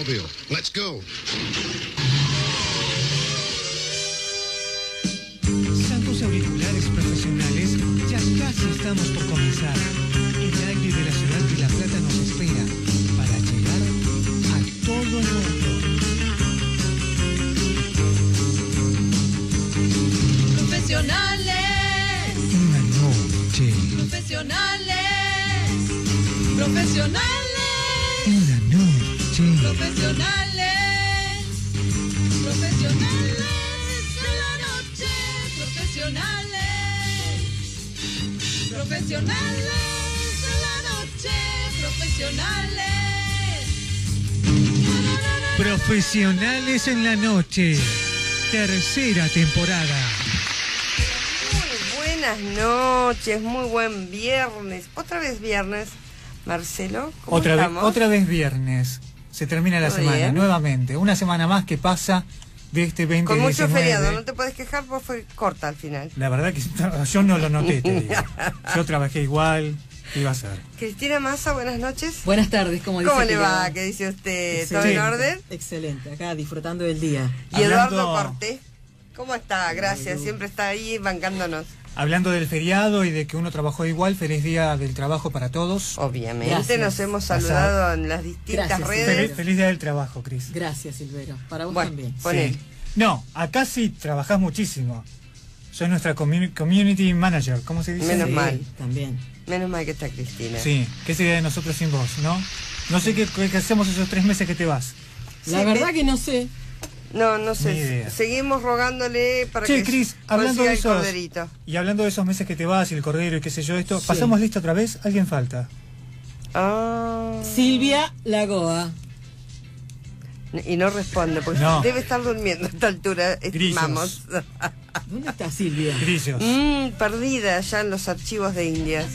Batmobile. Let's go. Santos auriculares profesionales, ya casi estamos por comenzar. El aire de la ciudad de La Plata nos espera para llegar a todo el mundo. Profesionales. Una noche. Profesionales. Profesionales. Una noche. Profesionales. Profesionales de la noche. Profesionales. Profesionales de la noche. Profesionales. Profesionales en la noche. Tercera temporada. Muy buenas noches, muy buen viernes. Otra vez viernes. Marcelo, ¿cómo estamos? Otra vez viernes. Se termina la semana, bien. nuevamente. Una semana más que pasa de este 2019. Con mucho feriado, no te puedes quejar porque fue corta al final. La verdad que yo no lo noté, te digo. Yo trabajé igual, ¿qué iba a hacer? Cristina Massa, buenas noches. Buenas tardes, ¿cómo dice? ¿Cómo le va? ¿Qué dice usted? ¿Todo en orden? Excelente, acá disfrutando del día. Y Eduardo Cortés, ¿cómo está? Gracias, siempre está ahí bancándonos. Hablando del feriado y de que uno trabajó igual, feliz día del trabajo para todos. Obviamente, Gracias. nos hemos saludado en las distintas Gracias, redes. Feliz día del trabajo, Cris. Gracias, Silvero. Para vos Bueno, también. ponele. Sí. No, acá sí trabajás muchísimo. Soy nuestra community manager, ¿cómo se dice? Menos Sí, mal. También. Menos mal que está Cristina. Sí, ¿qué sería de nosotros sin vos, no? No sé qué hacemos esos 3 meses que te vas. La Sí, verdad que no sé. No Ni sé. idea. Seguimos rogándole para Che, que Cris, hablando consiga de el esos, corderito. y hablando de esos meses que te vas y el cordero y qué sé yo, esto, Sí. ¿pasamos lista otra vez? ¿Alguien falta? Ah. Silvia Lagoa. Y no responde, porque No. debe estar durmiendo a esta altura, estimamos. ¿Dónde está Silvia? Grillos. Perdida ya en los archivos de Indias.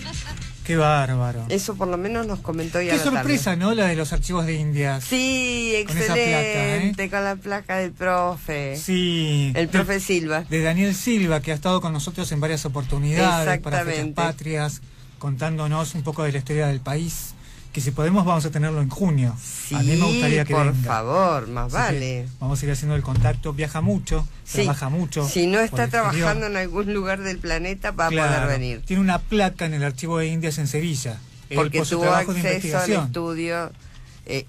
Qué bárbaro. Eso por lo menos nos comentó ya Qué la tarde. sorpresa, ¿no? La de los archivos de Indias. Sí, Con esa placa, excelente, con la placa del profe. Sí. El profe Silva. De Daniel Silva, que ha estado con nosotros en varias oportunidades para Fechas Exactamente. Patrias, contándonos un poco de la historia del país, que si podemos vamos a tenerlo en junio. Sí, A mí me gustaría que por venga. favor, más Así que vale. vamos a ir haciendo el contacto. Viaja mucho, Sí. trabaja mucho. Si no por está el exterior. trabajando en algún lugar del planeta, va a Claro, poder venir. Tiene una placa en el archivo de Indias en Sevilla. Porque por su tuvo trabajo de acceso al investigación. estudio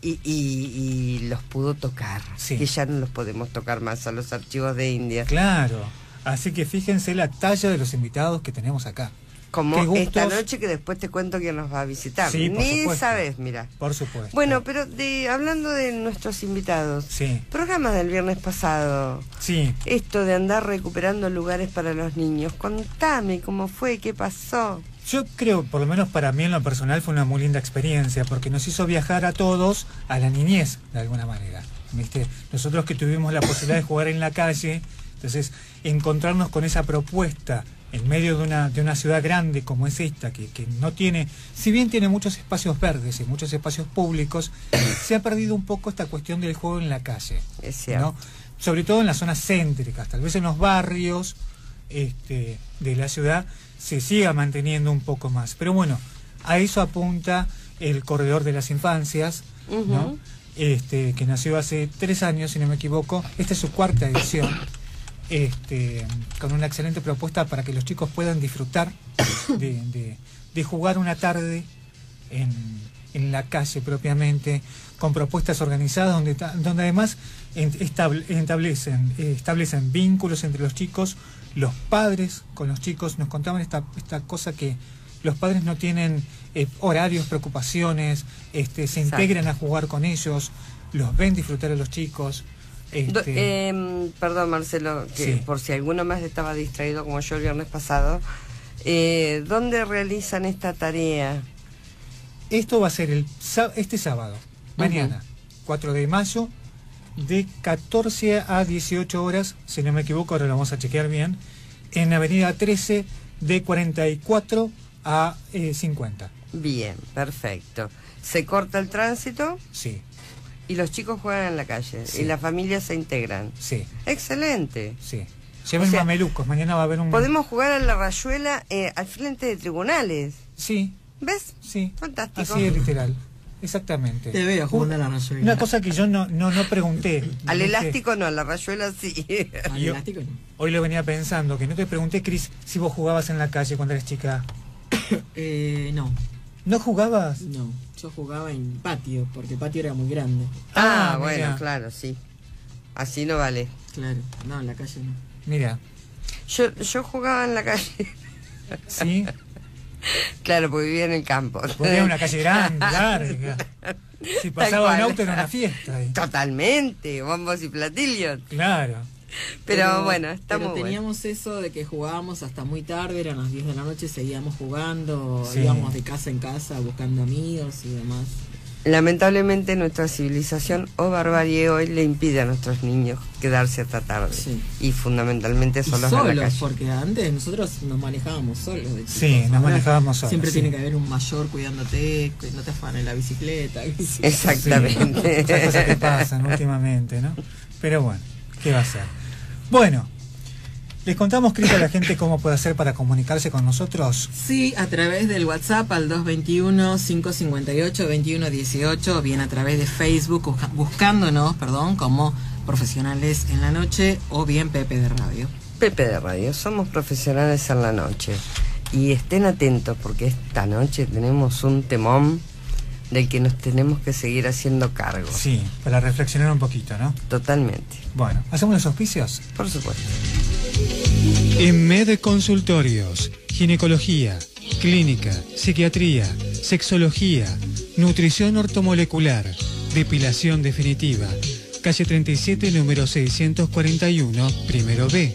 y los pudo tocar. Sí. Que ya no los podemos tocar más a los archivos de India. Claro. Así que fíjense la talla de los invitados que tenemos acá. Como Qué gustos. esta noche que después te cuento quién nos va a visitar. Sí, por Ni supuesto. sabes, mira. Por supuesto. Bueno, pero hablando de nuestros invitados, Sí, programa del viernes pasado, sí. esto de andar recuperando lugares para los niños, contame cómo fue, qué pasó. Yo creo, por lo menos para mí en lo personal, fue una muy linda experiencia, porque nos hizo viajar a todos a la niñez, de alguna manera. ¿Viste? Nosotros que tuvimos la posibilidad de jugar en la calle, entonces encontrarnos con esa propuesta en medio de una ciudad grande como es esta, que no tiene, si bien tiene muchos espacios verdes y muchos espacios públicos, se ha perdido un poco esta cuestión del juego en la calle. Es cierto. ¿No? Sobre todo en las zonas céntricas, tal vez en los barrios de la ciudad se siga manteniendo un poco más. Pero bueno, a eso apunta el Corredor de las Infancias, ¿no? Que nació hace 3 años, si no me equivoco. Esta es su 4ª edición, con una excelente propuesta para que los chicos puedan disfrutar de jugar una tarde en la calle propiamente, con propuestas organizadas donde además establecen vínculos entre los chicos, los padres con los chicos. Nos contaban esta cosa que los padres no tienen horarios, preocupaciones, se integran a jugar con ellos, los ven disfrutar a los chicos. Perdón, Marcelo, que Sí. por si alguno más estaba distraído como yo el viernes pasado, ¿dónde realizan esta tarea? Esto va a ser este sábado, mañana, 4 de mayo, de 14 a 18 horas, si no me equivoco, ahora lo vamos a chequear bien, en Avenida 13, de 44 a 50. Bien, perfecto. ¿Se corta el tránsito? Sí, Y los chicos juegan en la calle. Sí. Y las familias se integran. sí, Excelente. sí. Lleven O sea, mamelucos, mañana va a haber un... Podemos jugar a la rayuela al frente de tribunales. Sí, ¿Ves? sí. Fantástico. Así es literal. exactamente. Te veo jugando a la rayuela. Una cosa que yo no pregunté. Al ¿viste? elástico no, a la rayuela sí. Al yo- elástico no. Hoy lo venía pensando, que no te pregunté, Cris, si vos jugabas en la calle cuando eras chica. No, ¿No jugabas? no. Yo jugaba en patio, porque el patio era muy grande. Ah, Ah, bueno, mira. claro, sí. Así no vale. Claro, no, en la calle no. Mira, Yo jugaba en la calle. sí, Claro, porque vivía en el campo. porque era una calle grande, larga. Si pasaba un cual. auto era una fiesta ahí. Totalmente, bombos y platillos. Claro. Pero bueno, está pero muy bueno. teníamos eso de que jugábamos hasta muy tarde, eran las 10 de la noche, seguíamos jugando, Sí. íbamos de casa en casa buscando amigos y demás. Lamentablemente nuestra civilización o barbarie hoy le impide a nuestros niños quedarse hasta tarde. Sí. Y fundamentalmente Y solos en la solos, calle. porque antes nosotros nos manejábamos solos. de Sí, chicos. nos Ahora manejábamos solos, Siempre sí. tiene que haber un mayor cuidándote, que no te afanen la bicicleta. qué sé yo. Exactamente. Sí, esas cosas que pasan últimamente, ¿no? Pero bueno, ¿qué va a ser? Bueno, les contamos, Cris, a la gente cómo puede hacer para comunicarse con nosotros. Sí, a través del WhatsApp al 221-558-2118 o bien a través de Facebook buscándonos, como Profesionales en la Noche o bien Pepe de Radio. Pepe de Radio, somos profesionales en la noche. Y estén atentos porque esta noche tenemos un temón del que nos tenemos que seguir haciendo cargo. Sí, para reflexionar un poquito, ¿no? Totalmente, Bueno, ¿hacemos los auspicios? por supuesto. EMED Consultorios, ginecología, clínica, psiquiatría, sexología, nutrición ortomolecular, depilación definitiva. Calle 37, número 641, primero B.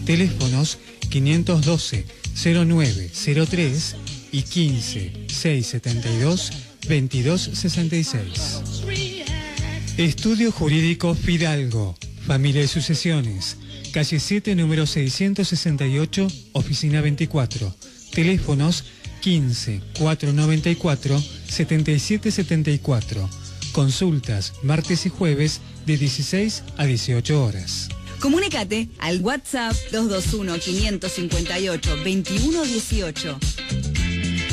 Teléfonos 512-0903 y 15-672-2266. Estudio Jurídico Fidalgo, Familia y Sucesiones. Calle 7, número 668, oficina 24. Teléfonos 15-494-7774. Consultas martes y jueves de 16 a 18 horas. Comunícate al WhatsApp 221-558-2118.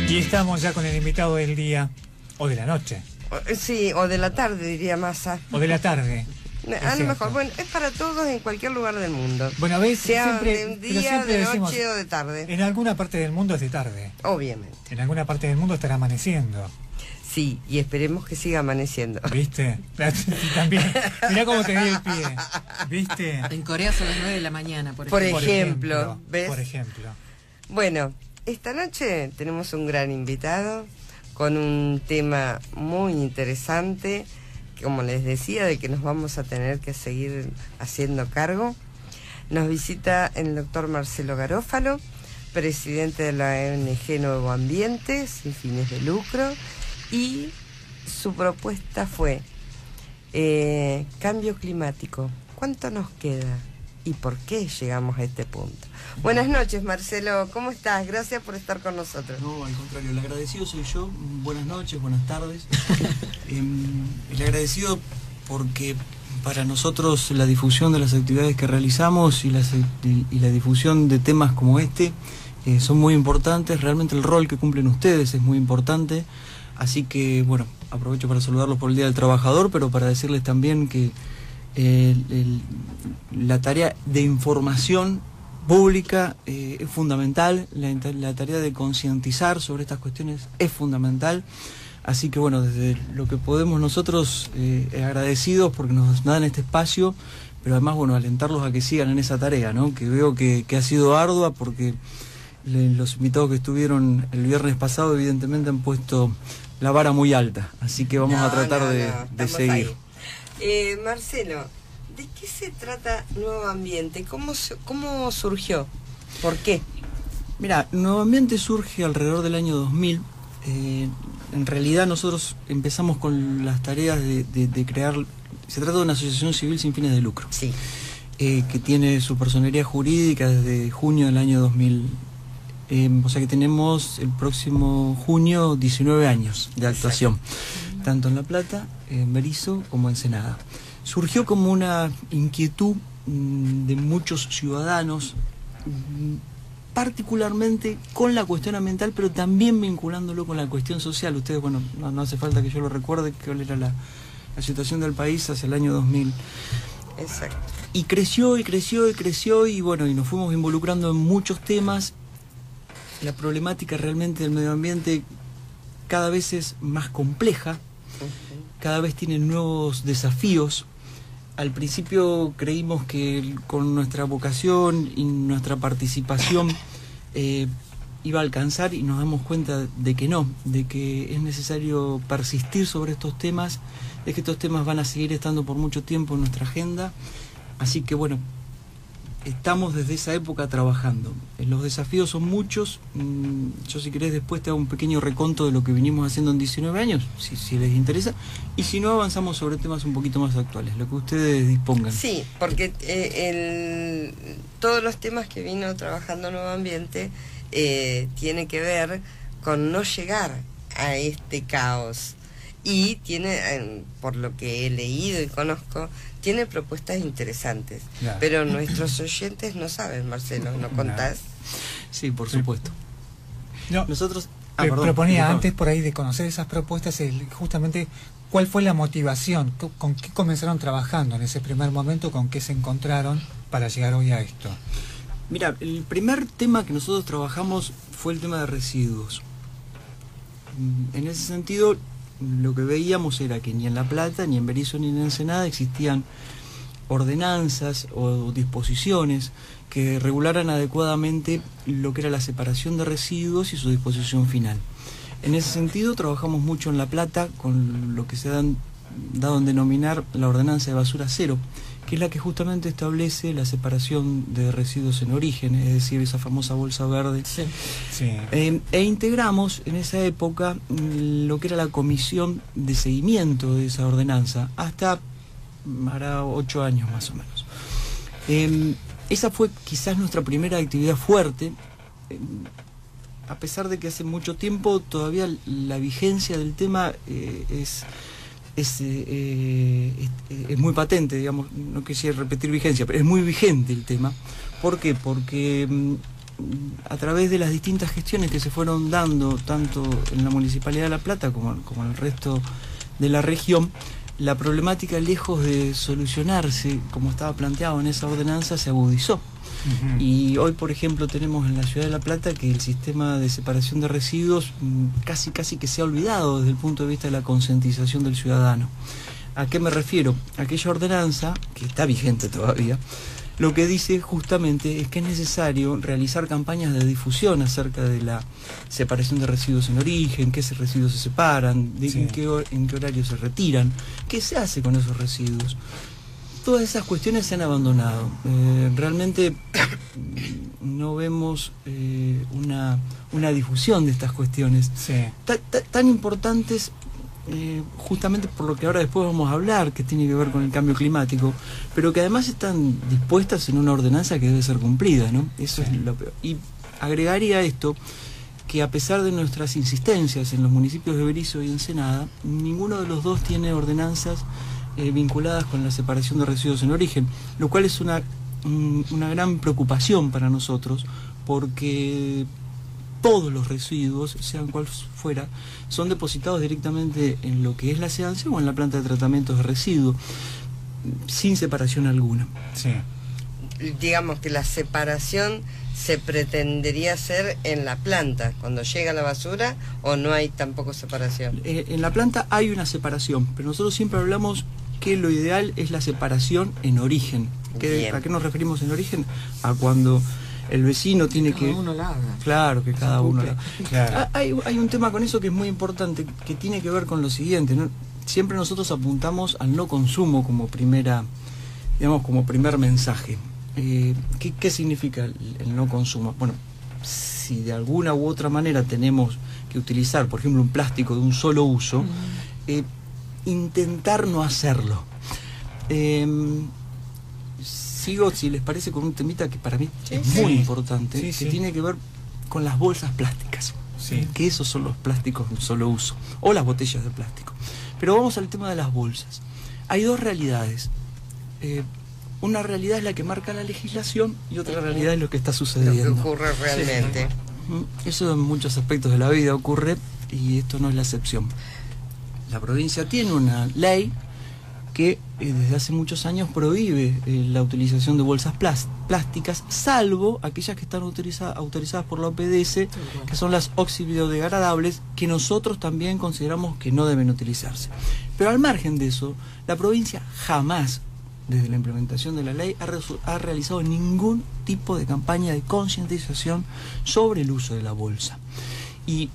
Y estamos ya con el invitado del día, o de la noche, Sí, o de la tarde diría Massa. o de la tarde. A lo cierto. mejor, bueno, es para todos en cualquier lugar del mundo. Bueno, ves, Sea siempre, de un pero día, siempre de decimos, noche o de tarde. en alguna parte del mundo es de tarde. Obviamente. En alguna parte del mundo estará amaneciendo. Sí, y esperemos que siga amaneciendo. ¿Viste? También. Mirá cómo te di el pie. ¿Viste? En Corea son las 9 de la mañana, por Por ejemplo. ejemplo, ¿ves? Por ejemplo. Bueno, esta noche tenemos un gran invitado con un tema muy interesante, como les decía, de que nos vamos a tener que seguir haciendo cargo. Nos visita el doctor Marcelo Garófalo, presidente de la ONG Nuevo Ambiente, sin fines de lucro, y su propuesta fue cambio climático. ¿Cuánto nos queda? ¿Y por qué llegamos a este punto? Buenas noches, Marcelo. ¿Cómo estás? Gracias por estar con nosotros. No, al contrario, el agradecido soy yo. Buenas noches, buenas tardes. El agradecido porque para nosotros la difusión de las actividades que realizamos y la difusión de temas como este son muy importantes. Realmente el rol que cumplen ustedes es muy importante. Así que, bueno, aprovecho para saludarlos por el Día del Trabajador, pero para decirles también que la tarea de información pública es fundamental, la tarea de concientizar sobre estas cuestiones es fundamental, así que bueno, desde lo que podemos nosotros agradecidos porque nos dan este espacio, pero además bueno, alentarlos a que sigan en esa tarea, ¿no? Que veo que ha sido ardua porque los invitados que estuvieron el viernes pasado evidentemente han puesto la vara muy alta, así que vamos a tratar de estamos seguir. ahí. Marcelo, ¿de qué se trata Nuevo Ambiente? ¿Cómo surgió? ¿Por qué? Mira, Nuevo Ambiente surge alrededor del año 2000. En realidad nosotros empezamos con las tareas de crear... Se trata de una asociación civil sin fines de lucro, Sí. que tiene su personería jurídica desde junio del año 2000. O sea que tenemos el próximo junio 19 años de actuación, tanto en La Plata, en Berisso como en Ensenada. surgió como una inquietud de muchos ciudadanos, particularmente con la cuestión ambiental, pero también vinculándolo con la cuestión social. Ustedes, bueno, no hace falta que yo lo recuerde, cuál era la situación del país hacia el año 2000. Exacto. Y creció y creció y creció, y bueno, y nos fuimos involucrando en muchos temas. La problemática realmente del medio ambiente cada vez es más compleja, cada vez tiene nuevos desafíos. Al principio creímos que con nuestra vocación y nuestra participación iba a alcanzar, y nos damos cuenta de que no, de que es necesario persistir sobre estos temas, de que estos temas van a seguir estando por mucho tiempo en nuestra agenda. Así que bueno, estamos desde esa época trabajando. Los desafíos son muchos. Yo, si querés, después te hago un pequeño reconto de lo que vinimos haciendo en 19 años, si les interesa. Y si no, avanzamos sobre temas un poquito más actuales, lo que ustedes dispongan. Sí, porque todos los temas que vino trabajando Nuevo Ambiente tiene que ver con no llegar a este caos. Y tiene, por lo que he leído y conozco, tiene propuestas interesantes. Claro. Pero nuestros oyentes no saben, Marcelo, ¿no contás? Sí, por supuesto. No, Nosotros... proponía disculpa. antes, por ahí, de conocer esas propuestas, justamente cuál fue la motivación, con qué comenzaron trabajando en ese primer momento, con qué se encontraron para llegar hoy a esto. Mira, el primer tema que nosotros trabajamos fue el tema de residuos. En ese sentido, lo que veíamos era que ni en La Plata, ni en Berisso, ni en Ensenada existían ordenanzas o disposiciones que regularan adecuadamente lo que era la separación de residuos y su disposición final. En ese sentido, trabajamos mucho en La Plata con lo que se ha dado en denominar la ordenanza de basura cero, que es la que justamente establece la separación de residuos en origen, es decir, esa famosa bolsa verde. Sí. Sí. E integramos en esa época lo que era la comisión de seguimiento de esa ordenanza, hasta hará 8 años más o menos. Esa fue quizás nuestra primera actividad fuerte, a pesar de que hace mucho tiempo todavía la vigencia del tema es muy patente, digamos. No quisiera repetir vigencia, pero es muy vigente el tema. ¿Por qué? Porque a través de las distintas gestiones que se fueron dando, tanto en la Municipalidad de La Plata como en el resto de la región, la problemática, lejos de solucionarse como estaba planteado en esa ordenanza, se agudizó. Y hoy, por ejemplo, tenemos en la ciudad de La Plata que el sistema de separación de residuos casi que se ha olvidado desde el punto de vista de la concientización del ciudadano. ¿A qué me refiero? Aquella ordenanza, que está vigente todavía, lo que dice justamente es que es necesario realizar campañas de difusión acerca de la separación de residuos en origen, qué residuos se separan, en qué horario se retiran, qué se hace con esos residuos. Todas esas cuestiones se han abandonado. Realmente no vemos una difusión de estas cuestiones tan importantes, justamente por lo que ahora después vamos a hablar, que tiene que ver con el cambio climático, pero que además están dispuestas en una ordenanza que debe ser cumplida, ¿no? Eso es lo peor. Y agregaría esto, que a pesar de nuestras insistencias en los municipios de Berisso y Ensenada, ninguno de los dos tiene ordenanzas vinculadas con la separación de residuos en origen, lo cual es una gran preocupación para nosotros, porque todos los residuos, sean cual fuera, son depositados directamente en lo que es la SEANSE o en la planta de tratamientos de residuos, sin separación alguna. Sí. Digamos que la separación se pretendería hacer en la planta, cuando llega la basura, o no hay tampoco separación. En la planta hay una separación, pero nosotros siempre hablamos que lo ideal es la separación en origen. ¿A qué nos referimos en origen? A cuando el vecino tiene cada que... uno la haga. Claro, que cada uno la haga. Claro. Hay un tema con eso que es muy importante, que tiene que ver con lo siguiente, ¿no? Siempre nosotros apuntamos al no consumo como primer mensaje. ¿Qué significa el no consumo? Bueno, si de alguna u otra manera tenemos que utilizar, por ejemplo, un plástico de un solo uso, intentar no hacerlo. Sigo, si les parece, con un temita que para mí es muy importante, que tiene que ver con las bolsas plásticas. Que esos son los plásticos de un solo uso, o las botellas de plástico. Pero vamos al tema de las bolsas. hay dos realidades. Una realidad es la que marca la legislación y otra realidad es lo que está Lo sucediendo. que ocurre realmente. Eso en muchos aspectos de la vida ocurre y esto no es la excepción. La provincia tiene una ley que desde hace muchos años prohíbe la utilización de bolsas plásticas, salvo aquellas que están autorizadas por la OPDS, que son las oxibiodegradables, que nosotros también consideramos que no deben utilizarse. Pero al margen de eso, la provincia jamás, desde la implementación de la ley, ha realizado ningún tipo de campaña de concientización sobre el uso de la bolsa. Y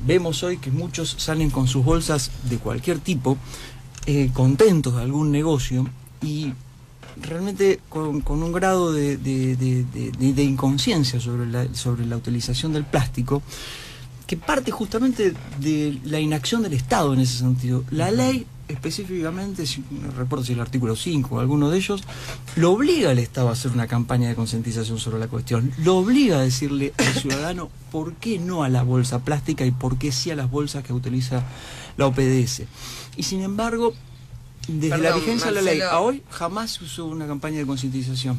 vemos hoy que muchos salen con sus bolsas de cualquier tipo, contentos de algún negocio y realmente con un grado de inconsciencia sobre la utilización del plástico, que parte justamente de la inacción del Estado en ese sentido. La ley específicamente, no recuerdo si el artículo 5 o alguno de ellos, lo obliga al Estado a hacer una campaña de concientización sobre la cuestión, lo obliga a decirle al ciudadano por qué no a la bolsa plástica y por qué sí a las bolsas que utiliza la OPDS. Y sin embargo, desde la vigencia de la ley a hoy, jamás se usó una campaña de concientización.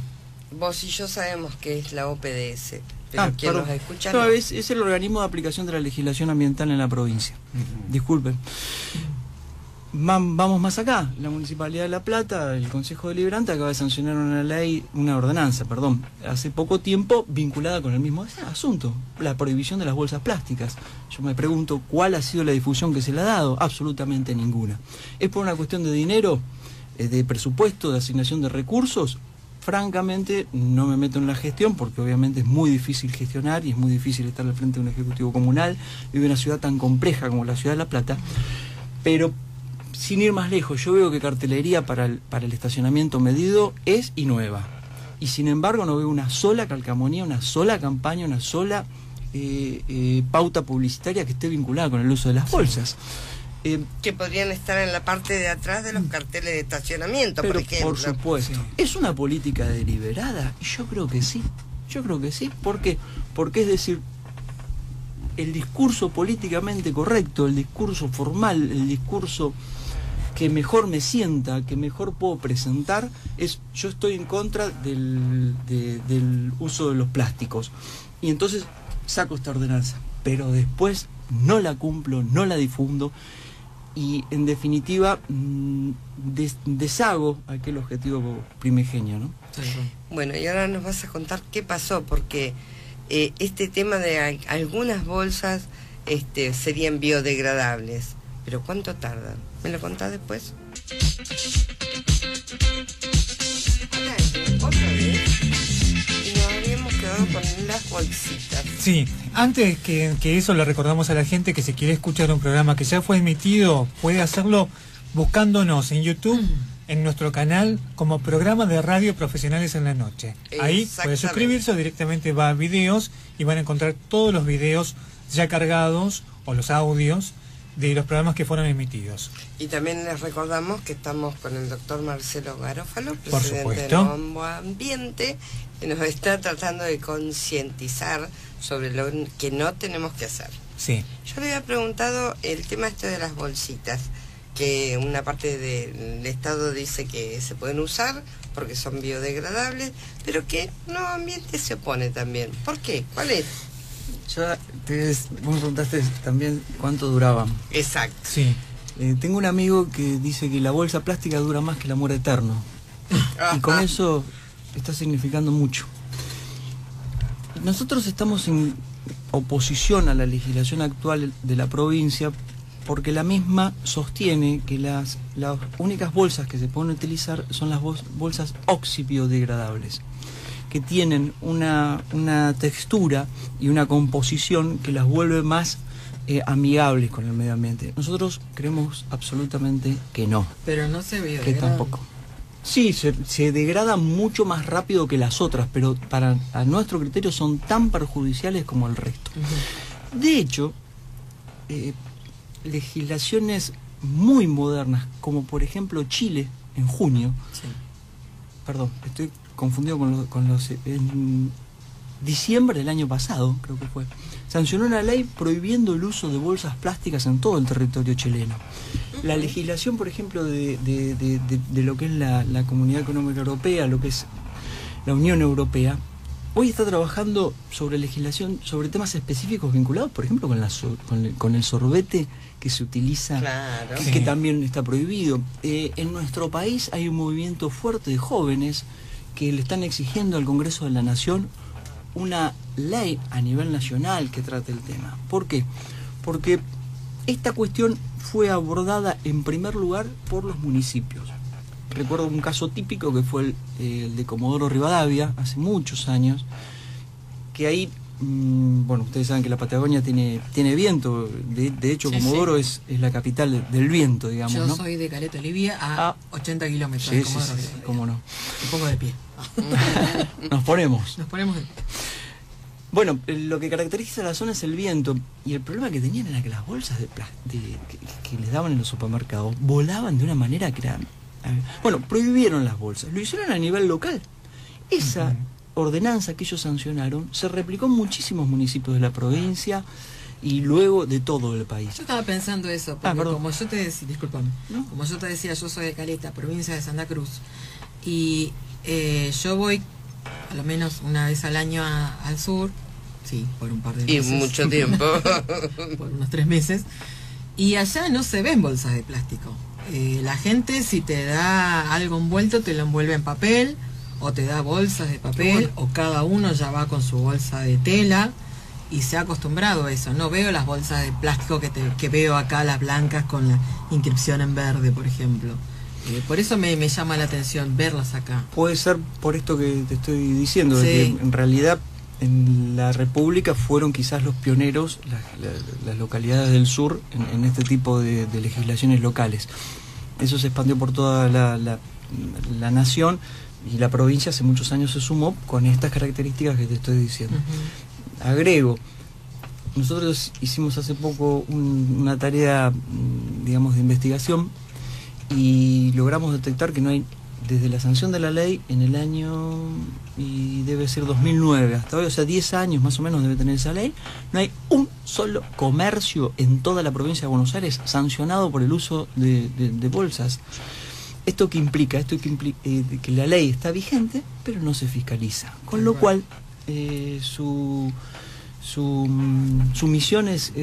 Vos y yo sabemos que es la OPDS, pero quien nos escucha no, no. es el organismo de aplicación de la legislación ambiental en la provincia. Disculpen. Vamos más acá. La Municipalidad de La Plata, el Consejo Deliberante, acaba de sancionar una ordenanza, hace poco tiempo vinculada con el mismo asunto, la prohibición de las bolsas plásticas. Yo me pregunto, ¿cuál ha sido la difusión que se le ha dado? Absolutamente ninguna. ¿Es por una cuestión de dinero, de presupuesto, de asignación de recursos? Francamente, no me meto en la gestión porque obviamente es muy difícil gestionar y es muy difícil estar al frente de un ejecutivo comunal y de una ciudad tan compleja como la ciudad de La Plata, pero sin ir más lejos, yo veo que cartelería para el estacionamiento medido es y nueva. Y sin embargo no veo una sola calcamonía, una sola campaña, una sola pauta publicitaria que esté vinculada con el uso de las bolsas. Que podrían estar en la parte de atrás de los carteles de estacionamiento, Pero por ejemplo. por supuesto. Sí. ¿Es una política deliberada? Yo creo que sí. Yo creo que sí. ¿Por qué? Porque es decir, el discurso políticamente correcto, el discurso formal, el discurso que mejor me sienta, que mejor puedo presentar, es yo estoy en contra del uso de los plásticos. Y entonces saco esta ordenanza, pero después no la cumplo, no la difundo y en definitiva deshago aquel objetivo primigenio, ¿no? Bueno, y ahora nos vas a contar qué pasó, porque este tema de algunas bolsas serían biodegradables, pero ¿cuánto tardan? ¿Me lo contás después? Otra vez. Y nos habíamos quedado con las bolsitas. Sí, antes que eso le recordamos a la gente que si quiere escuchar un programa que ya fue emitido, puede hacerlo buscándonos en YouTube, en nuestro canal, como programa de radio Profesionales en la Noche. Ahí puede suscribirse o directamente va a videos y van a encontrar todos los videos ya cargados o los audios de los programas que fueron emitidos. Y también les recordamos que estamos con el doctor Marcelo Garófalo, Por presidente supuesto. de Nuevo Ambiente, que nos está tratando de concientizar sobre lo que no tenemos que hacer. Sí. Yo le había preguntado el tema de las bolsitas, que una parte del Estado dice que se pueden usar porque son biodegradables, pero que Nuevo Ambiente se opone también. ¿Por qué? ¿Cuál es? Vos me preguntaste también cuánto duraban. Exacto. Sí. Tengo un amigo que dice que la bolsa plástica dura más que el amor eterno. Y con eso está significando mucho. Nosotros estamos en oposición a la legislación actual de la provincia porque la misma sostiene que las únicas bolsas que se pueden utilizar son las bolsas oxibiodegradables, que tienen una textura y una composición que las vuelve más amigables con el medio ambiente. Nosotros creemos absolutamente que no. Pero no se vio. Que tampoco. Sí, se degrada mucho más rápido que las otras, pero a nuestro criterio son tan perjudiciales como el resto. De hecho, legislaciones muy modernas, como por ejemplo Chile en junio, perdón, estoy confundido con los en diciembre del año pasado, creo que fue, sancionó una ley prohibiendo el uso de bolsas plásticas en todo el territorio chileno. La legislación, por ejemplo, de lo que es la Comunidad Económica Europea, lo que es la Unión Europea, hoy está trabajando sobre legislación, sobre temas específicos vinculados, por ejemplo, con el sorbete que se utiliza, Claro. que también está prohibido. En nuestro país hay un movimiento fuerte de jóvenes que le están exigiendo al Congreso de la Nación una ley a nivel nacional que trate el tema. ¿Por qué? Porque esta cuestión fue abordada en primer lugar por los municipios. Recuerdo un caso típico que fue el de Comodoro Rivadavia, hace muchos años, que ahí, bueno, ustedes saben que la Patagonia tiene viento, de hecho Sí, Comodoro es la capital del viento, digamos, Yo ¿no? soy de Caleta Olivia a 80 kilómetros de Sí, Comodoro sí, Rivadavia. cómo no. Me pongo de pie. Nos ponemos. Nos ponemos de pie. Bueno, lo que caracteriza la zona es el viento, y el problema que tenían era que las bolsas que les daban en los supermercados volaban de una manera que era... Bueno, prohibieron las bolsas, lo hicieron a nivel local. Esa ordenanza que ellos sancionaron se replicó en muchísimos municipios de la provincia y luego de todo el país. Yo estaba pensando eso, porque perdón. como yo te decía, discúlpame, ¿No? como yo te decía, yo soy de Caleta, provincia de Santa Cruz, y yo voy a lo menos una vez al año al sur, sí, por un par de Y meses. mucho tiempo. Por unos 3 meses, y allá no se ven bolsas de plástico. La gente, si te da algo envuelto, te lo envuelve en papel, o te da bolsas de papel, o cada uno ya va con su bolsa de tela, y se ha acostumbrado a eso. No veo las bolsas de plástico que veo acá, las blancas con la inscripción en verde, por ejemplo. Por eso me llama la atención verlas acá. Puede ser por esto que te estoy diciendo, Sí. de que en realidad en la República fueron quizás los pioneros, las localidades del sur, en este tipo de legislaciones locales. Eso se expandió por toda la nación, y la provincia hace muchos años se sumó con estas características que te estoy diciendo. Agrego, nosotros hicimos hace poco una tarea, digamos, de investigación, y logramos detectar que no hay, desde la sanción de la ley en el año, y debe ser 2009 hasta hoy, o sea 10 años más o menos debe tener esa ley, no hay un solo comercio en toda la provincia de Buenos Aires sancionado por el uso de bolsas. Esto que implica que la ley está vigente, pero no se fiscaliza, con lo cual su misión es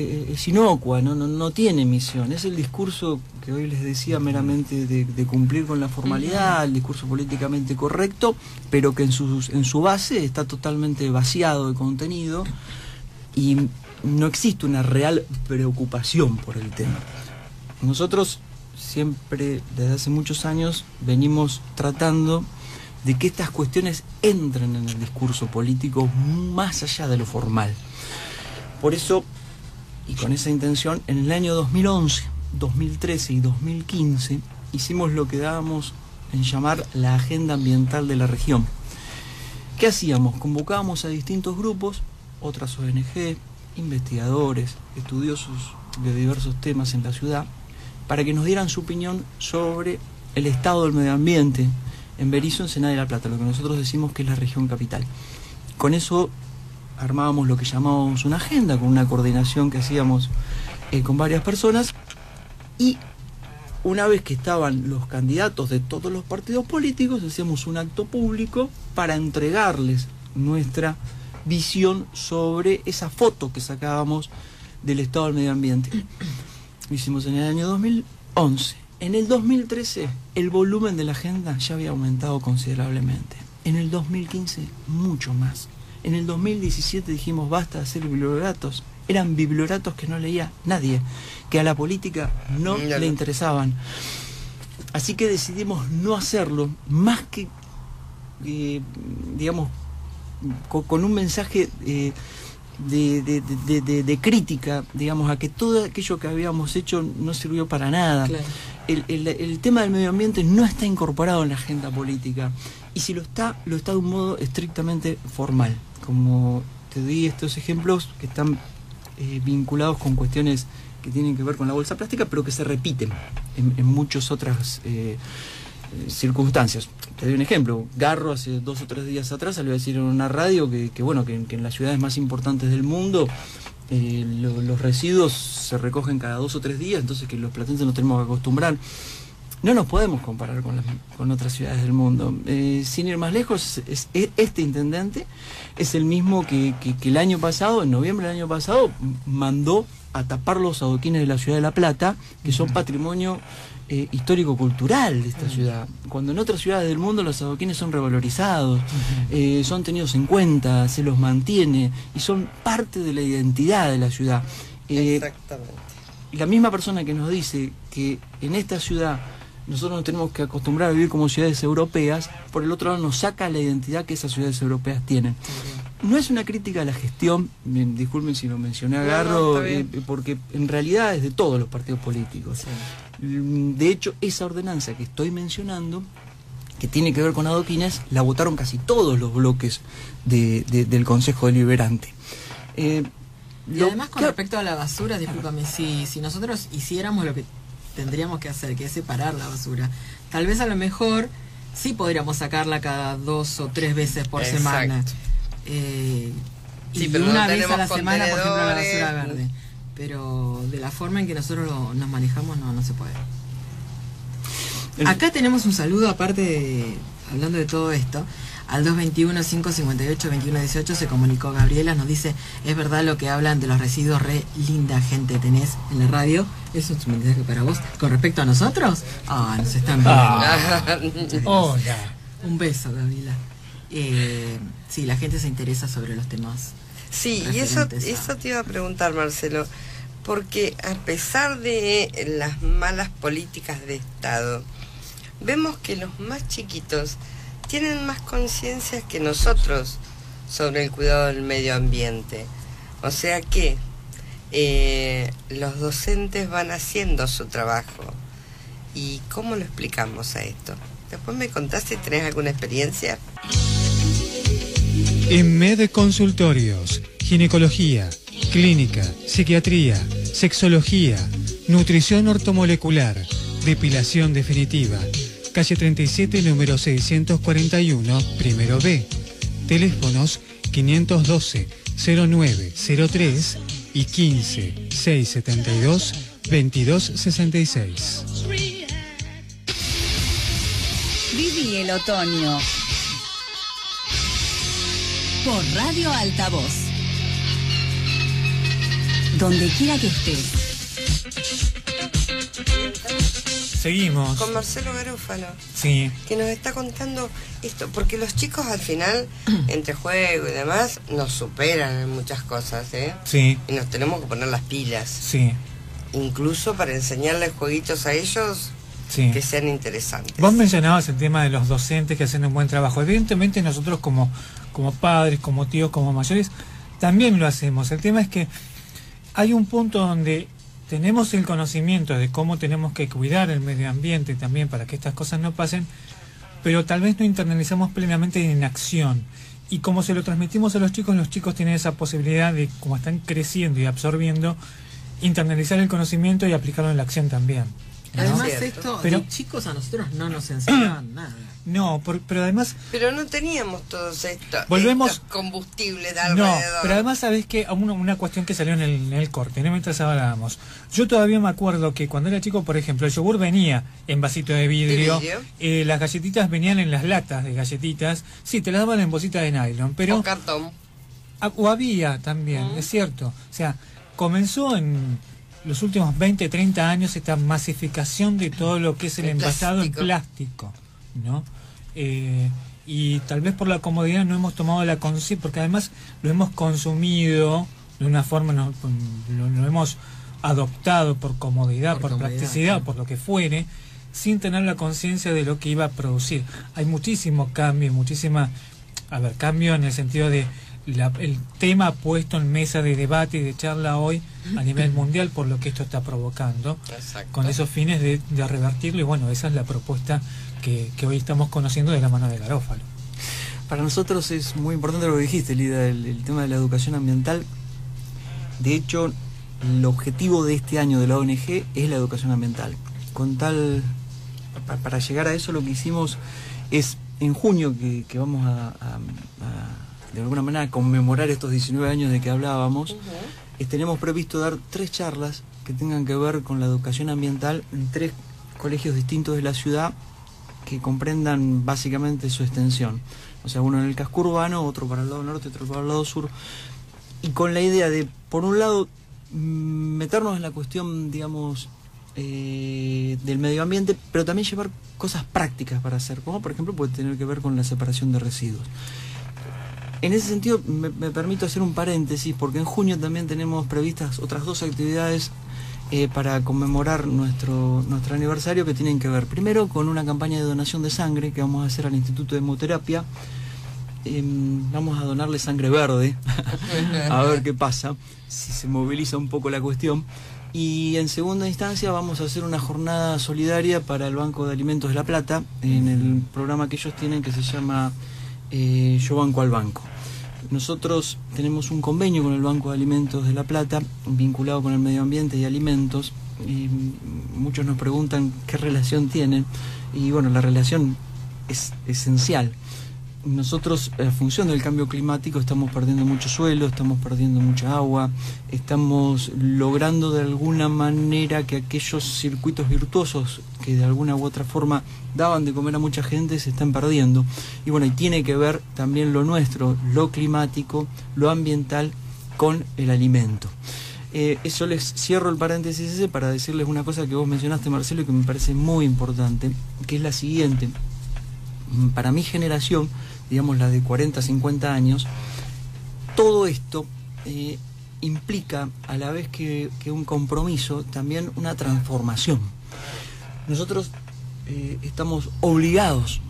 inocua, no tiene misión. Es el discurso que hoy les decía, meramente de cumplir con la formalidad, el discurso políticamente correcto, pero que en su base está totalmente vaciado de contenido, y no existe una real preocupación por el tema. Nosotros siempre, desde hace muchos años, venimos tratando de que estas cuestiones entren en el discurso político más allá de lo formal. Por eso, y con esa intención, en el año 2011, 2013 y 2015 hicimos lo que dábamos en llamar la agenda ambiental de la región. ¿Qué hacíamos? Convocábamos a distintos grupos, otras ONG, investigadores, estudiosos de diversos temas en la ciudad, para que nos dieran su opinión sobre el estado del medio ambiente en Berisso, Ensenada y La Plata, lo que nosotros decimos que es la región capital. Con eso armábamos lo que llamábamos una agenda, con una coordinación que hacíamos con varias personas, y una vez que estaban los candidatos de todos los partidos políticos, hacíamos un acto público para entregarles nuestra visión sobre esa foto que sacábamos del estado del medio ambiente. Lo hicimos en el año 2011. En el 2013 el volumen de la agenda ya había aumentado considerablemente. En el 2015 mucho más. En el 2017 dijimos basta de hacer biblioratos. Eran biblioratos que no leía nadie, que a la política no le interesaban. Así que decidimos no hacerlo, más que, digamos, con un mensaje de crítica, digamos, a que todo aquello que habíamos hecho no sirvió para nada. Claro. El tema del medio ambiente no está incorporado en la agenda política, y si lo está de un modo estrictamente formal. Como te di estos ejemplos que están vinculados con cuestiones que tienen que ver con la bolsa plástica, pero que se repiten en muchas otras circunstancias. Te doy un ejemplo. Garro hace 2 o 3 días atrás salió a decir en una radio que en las ciudades más importantes del mundo los residuos se recogen cada 2 o 3 días, entonces que los platenses nos tenemos que acostumbrar. No nos podemos comparar con otras ciudades del mundo. Sin ir más lejos, este intendente es el mismo que el año pasado, en noviembre del año pasado, mandó a tapar los adoquines de la ciudad de La Plata, que son patrimonio histórico-cultural de esta ciudad. Cuando en otras ciudades del mundo los adoquines son revalorizados, son tenidos en cuenta, se los mantiene y son parte de la identidad de la ciudad. Exactamente. La misma persona que nos dice que en esta ciudad nosotros nos tenemos que acostumbrar a vivir como ciudades europeas, por el otro lado nos saca la identidad que esas ciudades europeas tienen. No es una crítica a la gestión, disculpen si lo mencioné a Garro, porque en realidad es de todos los partidos políticos. Sí. De hecho, esa ordenanza que estoy mencionando, que tiene que ver con adoquines, la votaron casi todos los bloques del Consejo Deliberante. Y además con respecto a la basura, discúlpame, si nosotros hiciéramos lo que tendríamos que hacer, que es separar la basura, tal vez a lo mejor sí podríamos sacarla cada 2 o 3 veces por semana. Sí, y pero una no vez a la tenemos semana, por ejemplo, la basura contenedores. verde. Pero de la forma en que nosotros nos manejamos no se puede. Acá tenemos un saludo, aparte hablando de todo esto, al 221-558-2118 se comunicó Gabriela, nos dice, es verdad lo que hablan de los residuos, re linda gente tenés en la radio. Eso es un mensaje para vos. Con respecto a nosotros, nos están viendo. Hola. Un beso, Gabriela. Sí, la gente se interesa sobre los temas. Sí, y eso referentes a- te iba a preguntar, Marcelo, porque a pesar de las malas políticas de Estado, vemos que los más chiquitos tienen más conciencia que nosotros sobre el cuidado del medio ambiente. O sea que los docentes van haciendo su trabajo. ¿Y cómo lo explicamos a esto? Después me contás si tenés alguna experiencia. En MED Consultorios, ginecología, clínica, psiquiatría, sexología, nutrición ortomolecular, depilación definitiva. Calle 37, número 641, primero B. Teléfonos 512-0903 y 15-672-2266. Viví el otoño. Por Radio Altavoz. Donde quiera que estés. Seguimos. Con Marcelo Garófalo, Sí. que nos está contando esto, porque los chicos al final, entre juego y demás, nos superan en muchas cosas, ¿eh? Sí. Y nos tenemos que poner las pilas, Sí. incluso para enseñarles jueguitos a ellos Sí. que sean interesantes. Vos mencionabas el tema de los docentes que hacen un buen trabajo. Evidentemente nosotros como padres, como tíos, como mayores, también lo hacemos. El tema es que hay un punto donde tenemos el conocimiento de cómo tenemos que cuidar el medio ambiente también para que estas cosas no pasen, pero tal vez no internalizamos plenamente en acción. Y como se lo transmitimos a los chicos tienen esa posibilidad de, como están creciendo y absorbiendo, internalizar el conocimiento y aplicarlo en la acción también, ¿no? Además Cierto. esto, Pero- de chicos a nosotros no nos enseñaban nada. No, pero además... Pero no teníamos todos estos combustibles de No, alrededor. pero además sabés que una cuestión que salió en el corte, ¿no? Mientras hablábamos. Yo todavía me acuerdo que cuando era chico, por ejemplo, el yogur venía en vasito de vidrio, las galletitas venían en las latas de galletitas, sí, te las daban en bolsitas de nylon, pero... O cartón. O había también, es cierto. O sea, comenzó en los últimos 20, 30 años esta masificación de todo lo que es el envasado en plástico, ¿no? Y tal vez por la comodidad no hemos tomado la conciencia, porque además lo hemos consumido de una forma, lo hemos adoptado por comodidad, por practicidad, sí. por lo que fuere, sin tener la conciencia de lo que iba a producir. Hay muchísimo cambio, cambio en el sentido de el tema puesto en mesa de debate y de charla hoy a nivel mundial por lo que esto está provocando, Exacto. con esos fines de revertirlo, y bueno, esa es la propuesta que hoy estamos conociendo de la mano de Garófalo. Para nosotros es muy importante lo que dijiste, Lida, el tema de la educación ambiental. De hecho, el objetivo de este año de la ONG es la educación ambiental. Para llegar a eso, lo que hicimos es, en junio, que vamos a de alguna manera conmemorar estos 19 años de que hablábamos, tenemos previsto dar 3 charlas que tengan que ver con la educación ambiental en 3 colegios distintos de la ciudad que comprendan básicamente su extensión. O sea, uno en el casco urbano, otro para el lado norte, otro para el lado sur. Y con la idea de, por un lado, meternos en la cuestión, digamos, del medio ambiente, pero también llevar cosas prácticas para hacer, como por ejemplo puede tener que ver con la separación de residuos. En ese sentido me permito hacer un paréntesis, porque en junio también tenemos previstas otras 2 actividades para conmemorar nuestro aniversario, que tienen que ver primero con una campaña de donación de sangre que vamos a hacer al Instituto de Hemoterapia. Vamos a donarle sangre verde a ver qué pasa, si se moviliza un poco la cuestión. Y en segunda instancia vamos a hacer una jornada solidaria para el Banco de Alimentos de La Plata, en el programa que ellos tienen que se llama Yo Banco al Banco. Nosotros tenemos un convenio con el Banco de Alimentos de La Plata, vinculado con el medio ambiente y alimentos, y muchos nos preguntan qué relación tienen, y bueno, la relación es esencial. Nosotros, en función del cambio climático, estamos perdiendo mucho suelo, estamos perdiendo mucha agua, estamos logrando de alguna manera que aquellos circuitos virtuosos que de alguna u otra forma daban de comer a mucha gente se están perdiendo. Y bueno, y tiene que ver también lo nuestro, lo climático, lo ambiental, con el alimento. Eso les cierro el paréntesis ese para decirles una cosa que vos mencionaste, Marcelo, y que me parece muy importante, que es la siguiente. Para mi generación, digamos la de 40, 50 años, todo esto implica a la vez que un compromiso, también una transformación. Nosotros estamos obligados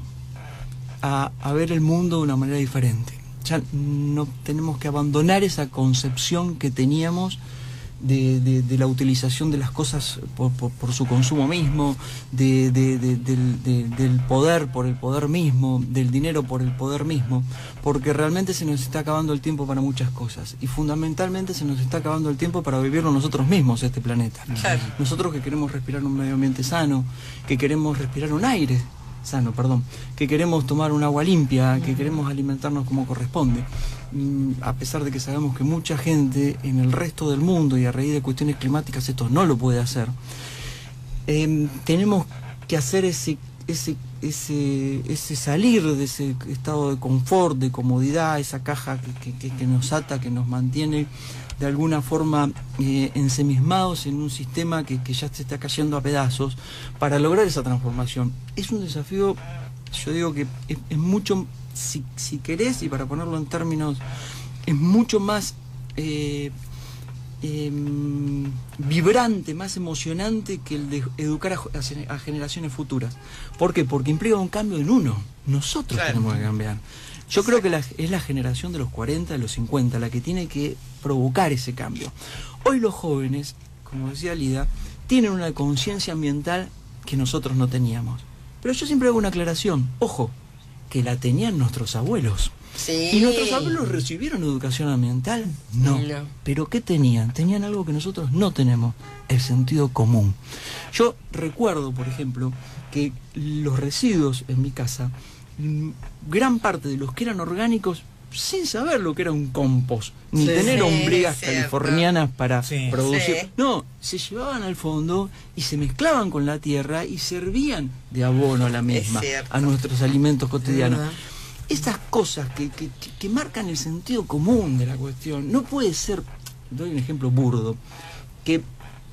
a ver el mundo de una manera diferente. Ya no tenemos que abandonar esa concepción que teníamos de la utilización de las cosas por su consumo mismo, del poder por el poder mismo, del dinero por el poder mismo, porque realmente se nos está acabando el tiempo para muchas cosas, y fundamentalmente se nos está acabando el tiempo para vivirlo nosotros mismos, este planeta. Claro. Nosotros que queremos respirar un medio ambiente sano, que queremos respirar un aire sano, que queremos tomar un agua limpia, que queremos alimentarnos como corresponde. A pesar de que sabemos que mucha gente en el resto del mundo, y a raíz de cuestiones climáticas, esto no lo puede hacer, tenemos que hacer ese salir de ese estado de confort, de comodidad, esa caja que nos ata, que nos mantiene de alguna forma ensimismados en un sistema que ya se está cayendo a pedazos, para lograr esa transformación. Es un desafío, yo digo que es mucho, si querés, y para ponerlo en términos, es mucho más vibrante, más emocionante que el de educar a generaciones futuras. ¿Por qué? Porque implica un cambio en uno. Nosotros tenemos que cambiar. Yo creo que es la generación de los 40, de los 50, la que tiene que provocar ese cambio. Hoy los jóvenes, como decía Lida, tienen una conciencia ambiental que nosotros no teníamos. Pero yo siempre hago una aclaración. Ojo, que la tenían nuestros abuelos. Sí. ¿Y nuestros abuelos recibieron educación ambiental? No. ¿Pero qué tenían? Tenían algo que nosotros no tenemos, el sentido común. Yo recuerdo, por ejemplo, que los residuos en mi casa, gran parte de los que eran orgánicos, sin saber lo que era un compost, ni tener ombligas californianas para producir. Sí. No, se llevaban al fondo y se mezclaban con la tierra y servían de abono a la misma, a nuestros alimentos cotidianos. Estas cosas que marcan el sentido común de la cuestión. No puede ser, doy un ejemplo burdo, que,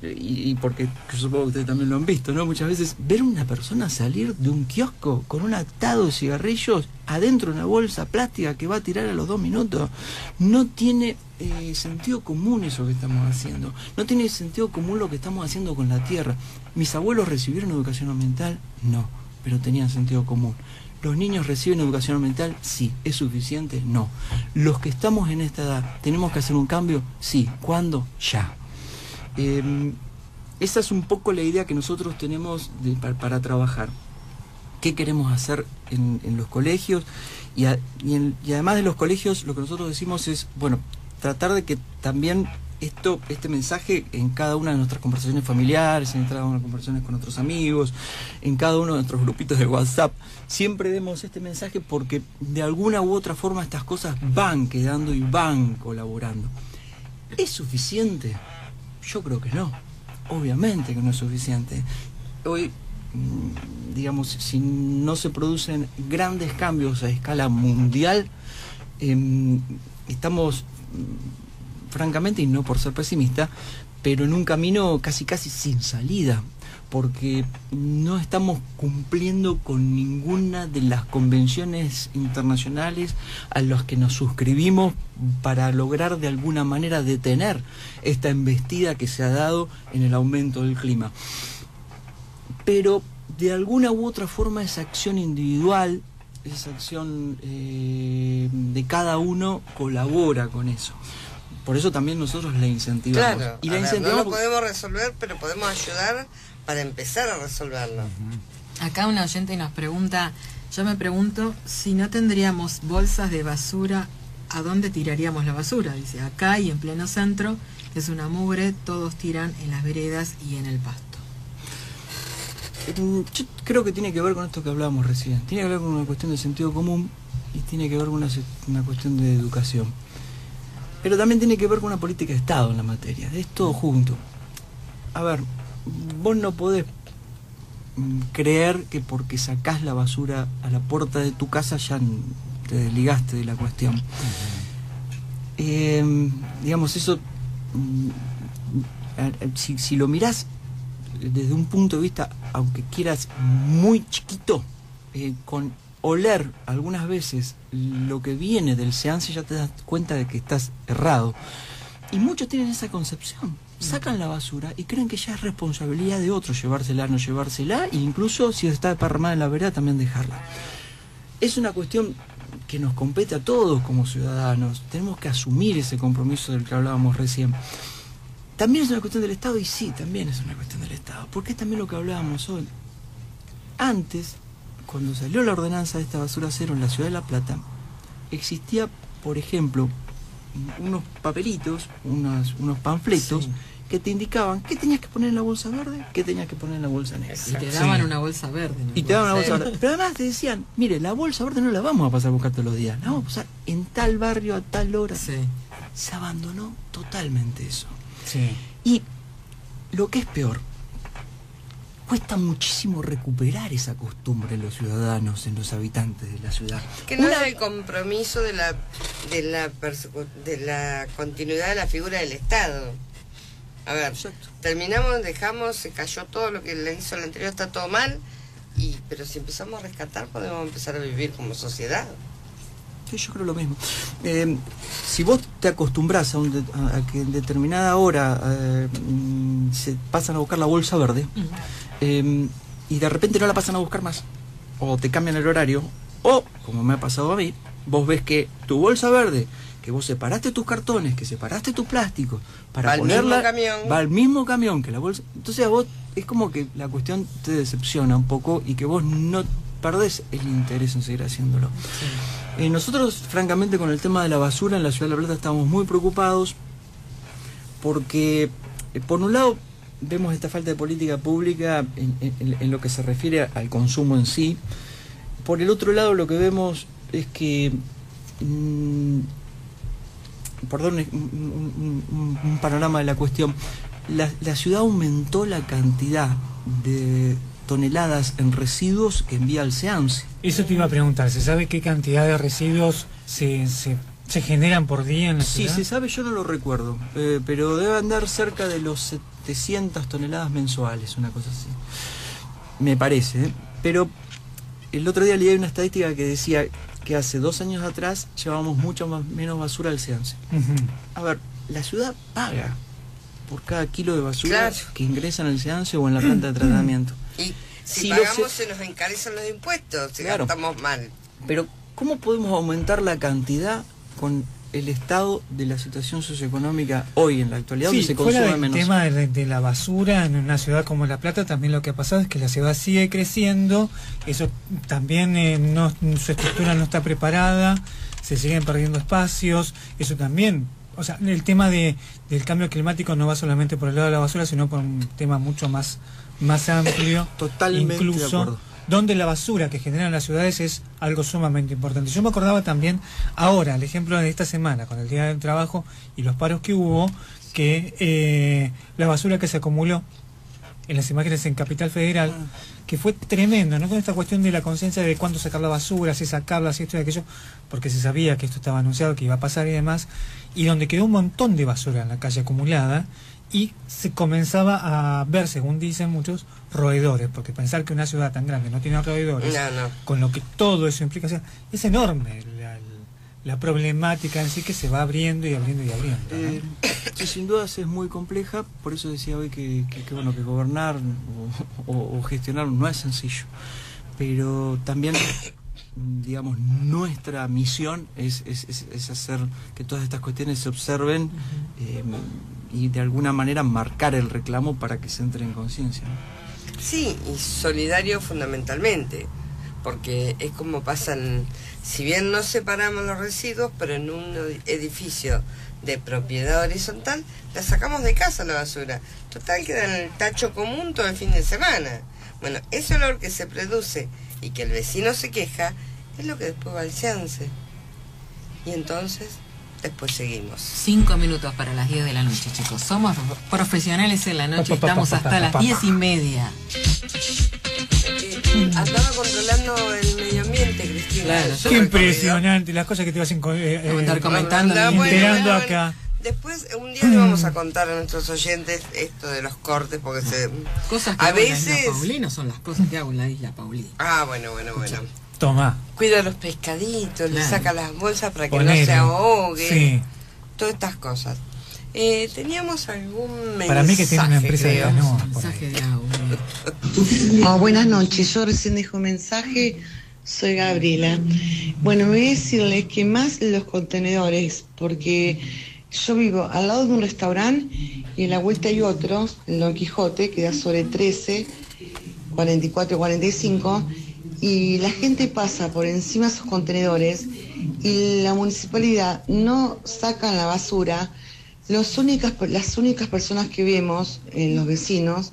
y porque supongo que ustedes también lo han visto, ¿no? Muchas veces ver a una persona salir de un kiosco con un atado de cigarrillos adentro de una bolsa plástica que va a tirar a los 2 minutos, no tiene sentido común eso que estamos haciendo. No tiene sentido común lo que estamos haciendo con la tierra. ¿Mis abuelos recibieron educación ambiental? No, pero tenían sentido común. ¿Los niños reciben educación ambiental? Sí. ¿Es suficiente? No. ¿Los que estamos en esta edad tenemos que hacer un cambio? Sí. ¿Cuándo? Ya. Esa es un poco la idea que nosotros tenemos para trabajar. ¿Qué queremos hacer en los colegios? Y además de los colegios, lo que nosotros decimos es, bueno, tratar de que también este mensaje en cada una de nuestras conversaciones familiares, en cada una de las conversaciones con nuestros amigos, en cada uno de nuestros grupitos de WhatsApp, siempre demos este mensaje, porque de alguna u otra forma estas cosas van quedando y van colaborando. ¿Es suficiente? Yo creo que no. Obviamente que no es suficiente. Hoy, digamos, si no se producen grandes cambios a escala mundial, estamos, francamente, y no por ser pesimista, pero en un camino casi sin salida, porque no estamos cumpliendo con ninguna de las convenciones internacionales a las que nos suscribimos para lograr de alguna manera detener esta embestida que se ha dado en el aumento del clima. Pero de alguna u otra forma esa acción individual, esa acción de cada uno colabora con eso. Por eso también nosotros la incentivamos. Claro, y la no incentivamos lo podemos resolver, pero podemos ayudar para empezar a resolverlo. Acá una oyente nos pregunta, yo me pregunto, si no tendríamos bolsas de basura, ¿a dónde tiraríamos la basura? Dice, acá y en pleno centro es una mugre, todos tiran en las veredas y en el pasto. Yo creo que tiene que ver con esto que hablábamos recién. Tiene que ver con una cuestión de sentido común y tiene que ver con una cuestión de educación. Pero también tiene que ver con una política de Estado en la materia. Es todo junto. A ver, vos no podés creer que porque sacás la basura a la puerta de tu casa ya te desligaste de la cuestión. Digamos, eso, si lo mirás desde un punto de vista, aunque quieras, muy chiquito, con oler algunas veces lo que viene del seance, ya te das cuenta de que estás errado. Y muchos tienen esa concepción. Sacan la basura y creen que ya es responsabilidad de otros llevársela, no llevársela, e incluso si está desparramada en la vereda también dejarla. Es una cuestión que nos compete a todos como ciudadanos. Tenemos que asumir ese compromiso del que hablábamos recién. También es una cuestión del Estado, y sí, también es una cuestión del Estado, porque es también lo que hablábamos hoy. Antes, cuando salió la ordenanza de esta basura cero en la ciudad de La Plata, existía, por ejemplo, unos papelitos, unos panfletos, sí, que te indicaban qué tenías que poner en la bolsa verde, qué tenías que poner en la bolsa negra. Y te daban una bolsa verde. Y te daban una bolsa verde. Pero además te decían, mire, la bolsa verde no la vamos a pasar a buscar todos los días, la vamos a pasar en tal barrio a tal hora. Sí. Se abandonó totalmente eso. Sí. Y lo que es peor, cuesta muchísimo recuperar esa costumbre en los ciudadanos, en los habitantes de la ciudad. Que no es el compromiso de la continuidad de la figura del Estado. A ver, exacto, terminamos, dejamos, se cayó todo lo que le hizo el anterior, está todo mal, pero si empezamos a rescatar podemos empezar a vivir como sociedad. Sí, yo creo lo mismo. Si vos te acostumbras a que en determinada hora se pasan a buscar la bolsa verde, y de repente no la pasan a buscar más, o te cambian el horario, o, como me ha pasado a mí, vos ves que tu bolsa verde, que vos separaste tus cartones, que separaste tu plástico, para ponerla, va al mismo camión que la bolsa. Entonces a vos es como que la cuestión te decepciona un poco y que vos no perdés el interés en seguir haciéndolo. Sí. Nosotros, francamente, con el tema de la basura en la ciudad de La Plata estamos muy preocupados porque, por un lado, vemos esta falta de política pública en lo que se refiere al consumo en sí. Por el otro lado, lo que vemos es que, por dar un panorama de la cuestión, la ciudad aumentó la cantidad de toneladas en residuos que envía al SEANSE. Eso te iba a preguntar, ¿se sabe qué cantidad de residuos se generan por día en la ciudad? Sí, se sabe, yo no lo recuerdo, pero debe andar cerca de los 700 toneladas mensuales, una cosa así, me parece. Pero el otro día leí una estadística que decía que hace 2 años atrás llevábamos mucho menos basura al SEANSE. A ver, la ciudad paga por cada kilo de basura, claro, que ingresa en el SEANSE o en la planta de tratamiento. Y si pagamos se nos encarecen los impuestos, si claro, gastamos mal. Pero ¿cómo podemos aumentar la cantidad con el estado de la situación socioeconómica hoy, en la actualidad, donde se consume menos? El tema de la basura en una ciudad como La Plata, también lo que ha pasado es que la ciudad sigue creciendo, eso también su estructura no está preparada, se siguen perdiendo espacios, eso también. O sea, el tema del cambio climático no va solamente por el lado de la basura, sino por un tema mucho más amplio. Totalmente incluso de acuerdo. donde la basura que generan las ciudades es algo sumamente importante. Yo me acordaba también ahora, el ejemplo de esta semana, con el Día del Trabajo y los paros que hubo, que la basura que se acumuló en las imágenes en Capital Federal, que fue tremendo, ¿no? Con esta cuestión de la conciencia de cuándo sacar la basura, si sacarla, si esto y aquello, porque se sabía que esto estaba anunciado, que iba a pasar y demás, y donde quedó un montón de basura en la calle acumulada, y se comenzaba a ver, según dicen muchos, roedores, porque pensar que una ciudad tan grande no tiene roedores, con lo que todo eso implica, o sea, es enorme la problemática en sí, que se va abriendo y abriendo y abriendo, ¿no? Sí, sin dudas es muy compleja, por eso decía hoy que bueno, que gobernar o gestionar no es sencillo, pero también, digamos, nuestra misión es hacer que todas estas cuestiones se observen, y de alguna manera marcar el reclamo para que se entre en conciencia, ¿no? Sí, y solidario fundamentalmente, porque es como pasan, si bien no separamos los residuos, pero en un edificio de propiedad horizontal, la sacamos de casa la basura. Total, queda en el tacho común todo el fin de semana. Bueno, ese olor que se produce y que el vecino se queja, es lo que después va al seance. Y entonces, después seguimos. 5 minutos para las 10 de la noche, chicos. Somos profesionales en la noche, estamos hasta las 10:30. Andaba controlando el medio ambiente, Cristina. Claro, Qué impresionante, las cosas que te vas andar comentando, enterando acá. Después, un día le vamos a contar a nuestros oyentes esto de los cortes, porque cosas que a hago en la veces... isla Paulina son las cosas que hago en la isla Paulina. Ah, bueno. Toma. Cuida los pescaditos, le Claro. saca las bolsas para que Ponele. no se ahogue. Sí. Todas estas cosas. Teníamos algún mensaje. Para mí que tiene una empresa de creo. canoa. por ahí. Mensaje de agua. Buenas noches, yo recién dejo un mensaje, soy Gabriela. Bueno, me voy a decirles que más los contenedores, porque yo vivo al lado de un restaurante y en la vuelta hay otro, en Don Quijote, que da sobre 13, 44, 45, y la gente pasa por encima de esos contenedores y la municipalidad no sacan la basura. Las únicas personas que vemos, los vecinos,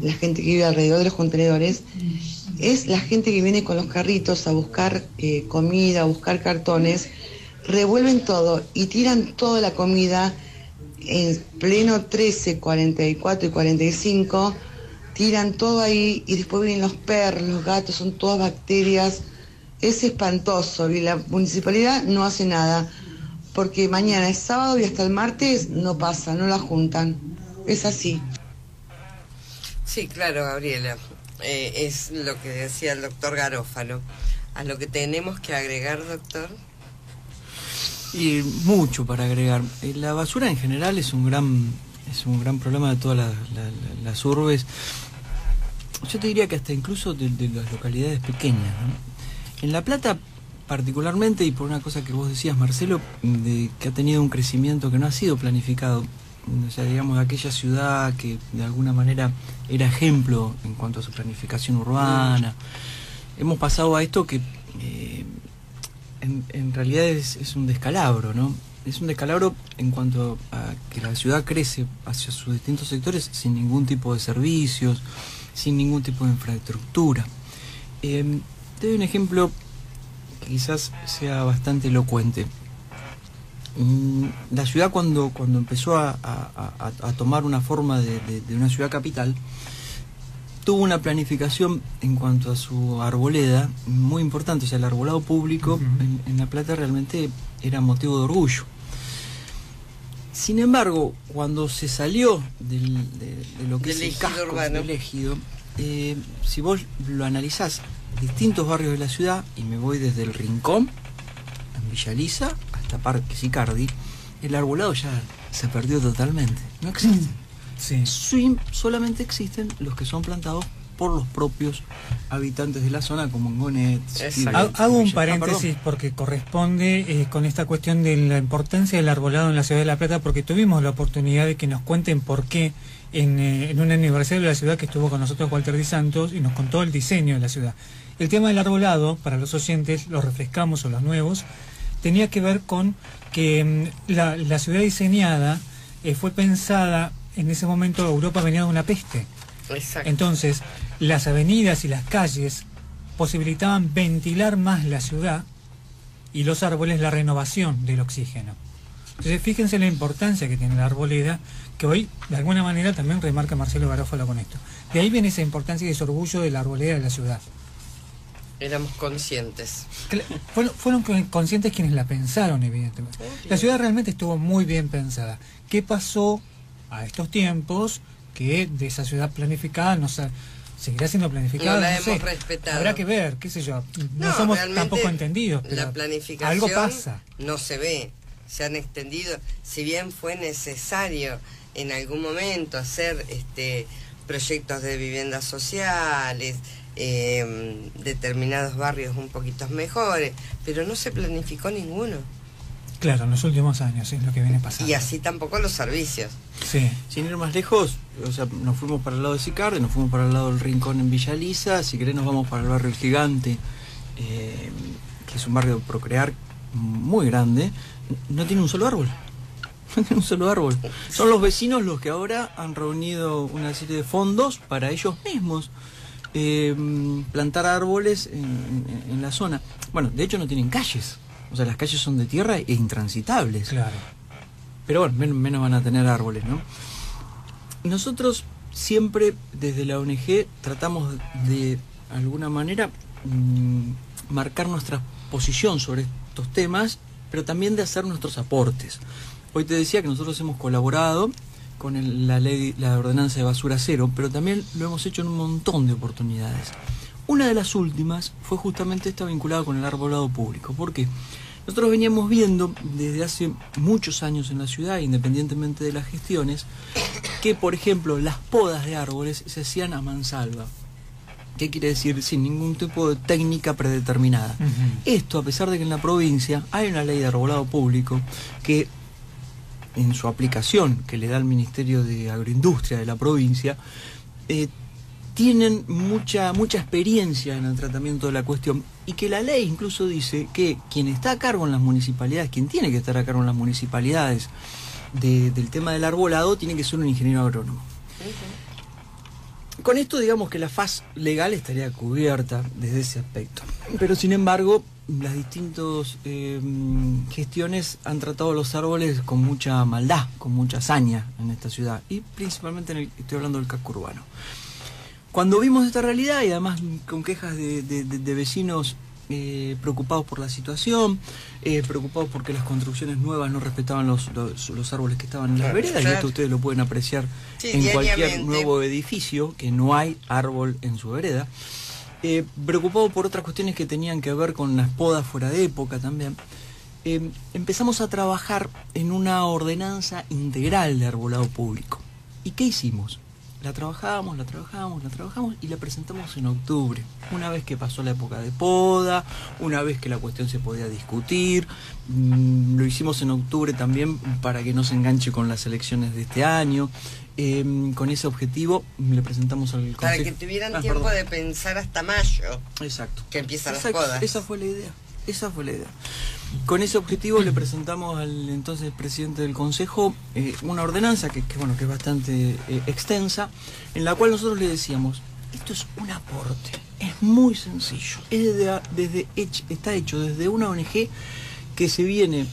la gente que vive alrededor de los contenedores, es la gente que viene con los carritos a buscar comida, a buscar cartones, revuelven todo y tiran toda la comida en pleno 13, 44 y 45, tiran todo ahí y después vienen los perros, los gatos, son todas bacterias, es espantoso y la municipalidad no hace nada, porque mañana es sábado y hasta el martes no pasa, no la juntan, es así. Sí, claro, Gabriela. Es lo que decía el doctor Garófalo. ¿A lo que tenemos que agregar, doctor? Y mucho para agregar. La basura en general es un gran problema de todas las urbes. Yo te diría que hasta incluso de las localidades pequeñas, ¿no? En La Plata particularmente, y por una cosa que vos decías, Marcelo, que ha tenido un crecimiento que no ha sido planificado. O sea, digamos, aquella ciudad que de alguna manera era ejemplo en cuanto a su planificación urbana. Hemos pasado a esto que en realidad es un descalabro, ¿no? Es un descalabro en cuanto a que la ciudad crece hacia sus distintos sectores sin ningún tipo de servicios, sin ningún tipo de infraestructura. Te doy un ejemplo que quizás sea bastante elocuente. La ciudad cuando empezó a tomar una forma de una ciudad capital, tuvo una planificación en cuanto a su arboleda muy importante. O sea, el arbolado público en La Plata realmente era motivo de orgullo. Sin embargo, cuando se salió de lo que es el casco urbano, del ejido, si vos lo analizás, distintos barrios de la ciudad, y me voy desde el Rincón, en Villa Lisa, hasta Parque Sicardi, el arbolado ya se perdió totalmente, no existe. Sí. Solamente existen los que son plantados por los propios habitantes de la zona, como en Gonet. Hago un paréntesis porque corresponde con esta cuestión de la importancia del arbolado en la ciudad de La Plata, porque tuvimos la oportunidad de que nos cuenten por qué en un aniversario de la ciudad que estuvo con nosotros Walter Di Santos y nos contó el diseño de la ciudad. El tema del arbolado, para los oyentes, los refrescamos o los nuevos, tenía que ver con que la ciudad diseñada fue pensada, en ese momento Europa venía de una peste. Exacto. Entonces, las avenidas y las calles posibilitaban ventilar más la ciudad y los árboles la renovación del oxígeno. Entonces fíjense la importancia que tiene la arboleda, que hoy de alguna manera también remarca Marcelo Garófalo con esto. De ahí viene esa importancia y ese orgullo de la arboleda de la ciudad. Éramos conscientes. Fueron conscientes quienes la pensaron, evidentemente. La ciudad realmente estuvo muy bien pensada. ¿Qué pasó a estos tiempos que de esa ciudad planificada seguirá siendo planificada? No la sé. hemos respetado. Habrá que ver, qué sé yo. No somos tampoco entendidos, pero la planificación algo pasa. No se ve. Se han extendido, si bien fue necesario en algún momento hacer proyectos de viviendas sociales, determinados barrios un poquito mejores, pero no se planificó ninguno. Claro, en los últimos años es lo que viene pasando. Y así tampoco los servicios. Sí. Sin ir más lejos, o sea, nos fuimos para el lado de Sicardi, nos fuimos para el lado del Rincón en Villa Lisa, si querés nos vamos para el barrio El Gigante, que es un barrio de Procrear muy grande. No tiene un solo árbol. No tiene un solo árbol. Son los vecinos los que ahora han reunido una serie de fondos para ellos mismos plantar árboles en la zona. Bueno, de hecho no tienen calles. O sea, las calles son de tierra e intransitables. Claro. Pero bueno, menos van a tener árboles, ¿no? Nosotros siempre desde la ONG tratamos de alguna manera marcar nuestra posición sobre estos temas, pero también de hacer nuestros aportes. Hoy te decía que nosotros hemos colaborado con la ordenanza de basura cero, pero también lo hemos hecho en un montón de oportunidades. Una de las últimas fue justamente esta vinculada con el arbolado público. ¿Por qué? Nosotros veníamos viendo desde hace muchos años en la ciudad, independientemente de las gestiones, que por ejemplo las podas de árboles se hacían a mansalva. ¿Qué quiere decir? Sin ningún tipo de técnica predeterminada. Esto a pesar de que en la provincia hay una ley de arbolado público que en su aplicación que le da el Ministerio de Agroindustria de la provincia, tienen mucha experiencia en el tratamiento de la cuestión, y que la ley incluso dice que quien está a cargo en las municipalidades, quien tiene que estar a cargo en las municipalidades del tema del arbolado, tiene que ser un ingeniero agrónomo. Con esto digamos que la faz legal estaría cubierta desde ese aspecto, pero sin embargo las distintas gestiones han tratado los árboles con mucha maldad, con mucha hazaña en esta ciudad, y principalmente estoy hablando del casco urbano. Cuando vimos esta realidad, y además con quejas de vecinos preocupados por la situación, preocupados porque las construcciones nuevas no respetaban los árboles que estaban en las veredas, y esto ustedes lo pueden apreciar en cualquier nuevo edificio, que no hay árbol en su vereda, preocupados por otras cuestiones que tenían que ver con las podas fuera de época también, empezamos a trabajar en una ordenanza integral de arbolado público. ¿Y qué hicimos? La trabajamos y la presentamos en octubre, una vez que pasó la época de poda, una vez que la cuestión se podía discutir. Lo hicimos en octubre también para que no se enganche con las elecciones de este año. Con ese objetivo le presentamos al Consejo. Para que tuvieran tiempo de pensar hasta mayo. Exacto. Que empiezan las podas. Esa fue la idea. Con ese objetivo le presentamos al entonces presidente del Consejo una ordenanza que es bastante extensa, en la cual nosotros le decíamos: esto es un aporte, es muy sencillo, está hecho desde una ONG que se viene,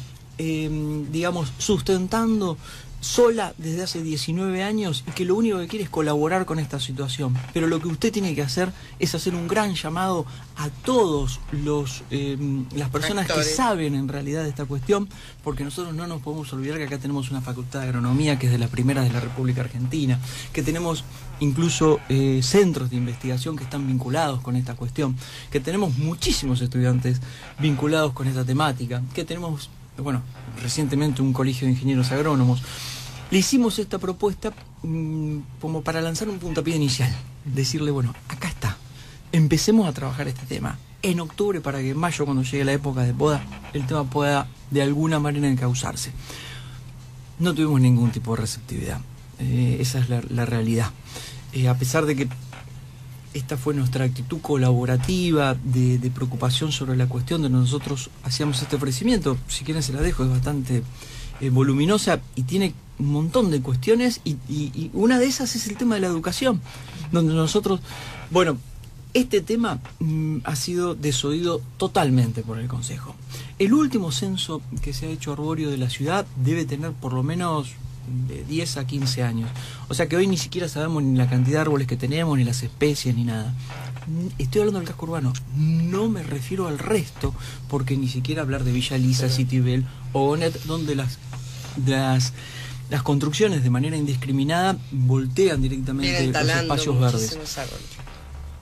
sustentando sola desde hace 19 años, y que lo único que quiere es colaborar con esta situación. Pero lo que usted tiene que hacer es hacer un gran llamado a todos las personas que saben en realidad de esta cuestión, porque nosotros no nos podemos olvidar que acá tenemos una facultad de agronomía que es de las primeras de la República Argentina, que tenemos incluso centros de investigación que están vinculados con esta cuestión, que tenemos muchísimos estudiantes vinculados con esta temática, que tenemos recientemente un colegio de ingenieros agrónomos. Le hicimos esta propuesta como para lanzar un puntapié inicial, decirle, acá está, empecemos a trabajar este tema en octubre para que en mayo, cuando llegue la época de poda, el tema pueda de alguna manera encauzarse. No tuvimos ningún tipo de receptividad, esa es la realidad. A pesar de que esta fue nuestra actitud colaborativa, de preocupación sobre la cuestión, de nosotros hacíamos este ofrecimiento, si quieren se la dejo, es bastante voluminosa y tiene un montón de cuestiones, y una de esas es el tema de la educación, donde nosotros, Este tema ha sido desoído totalmente por el Consejo. El último censo que se ha hecho arbóreo de la ciudad debe tener por lo menos de 10 a 15 años. O sea que hoy ni siquiera sabemos ni la cantidad de árboles que tenemos, ni las especies, ni nada. Estoy hablando del casco urbano, no me refiero al resto, porque ni siquiera hablar de Villa Lisa, Citibel o Bonet, donde las construcciones de manera indiscriminada voltean directamente los espacios verdes.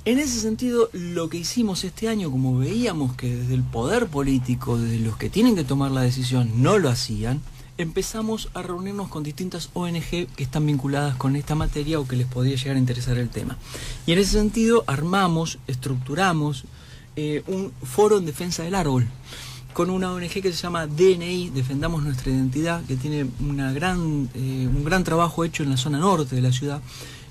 En ese sentido, lo que hicimos este año, como veíamos que desde el poder político, desde los que tienen que tomar la decisión, no lo hacían, empezamos a reunirnos con distintas ONG que están vinculadas con esta materia o que les podría llegar a interesar el tema. Y en ese sentido estructuramos un foro en defensa del árbol, con una ONG que se llama DNI, Defendamos Nuestra Identidad, que tiene un gran trabajo hecho en la zona norte de la ciudad.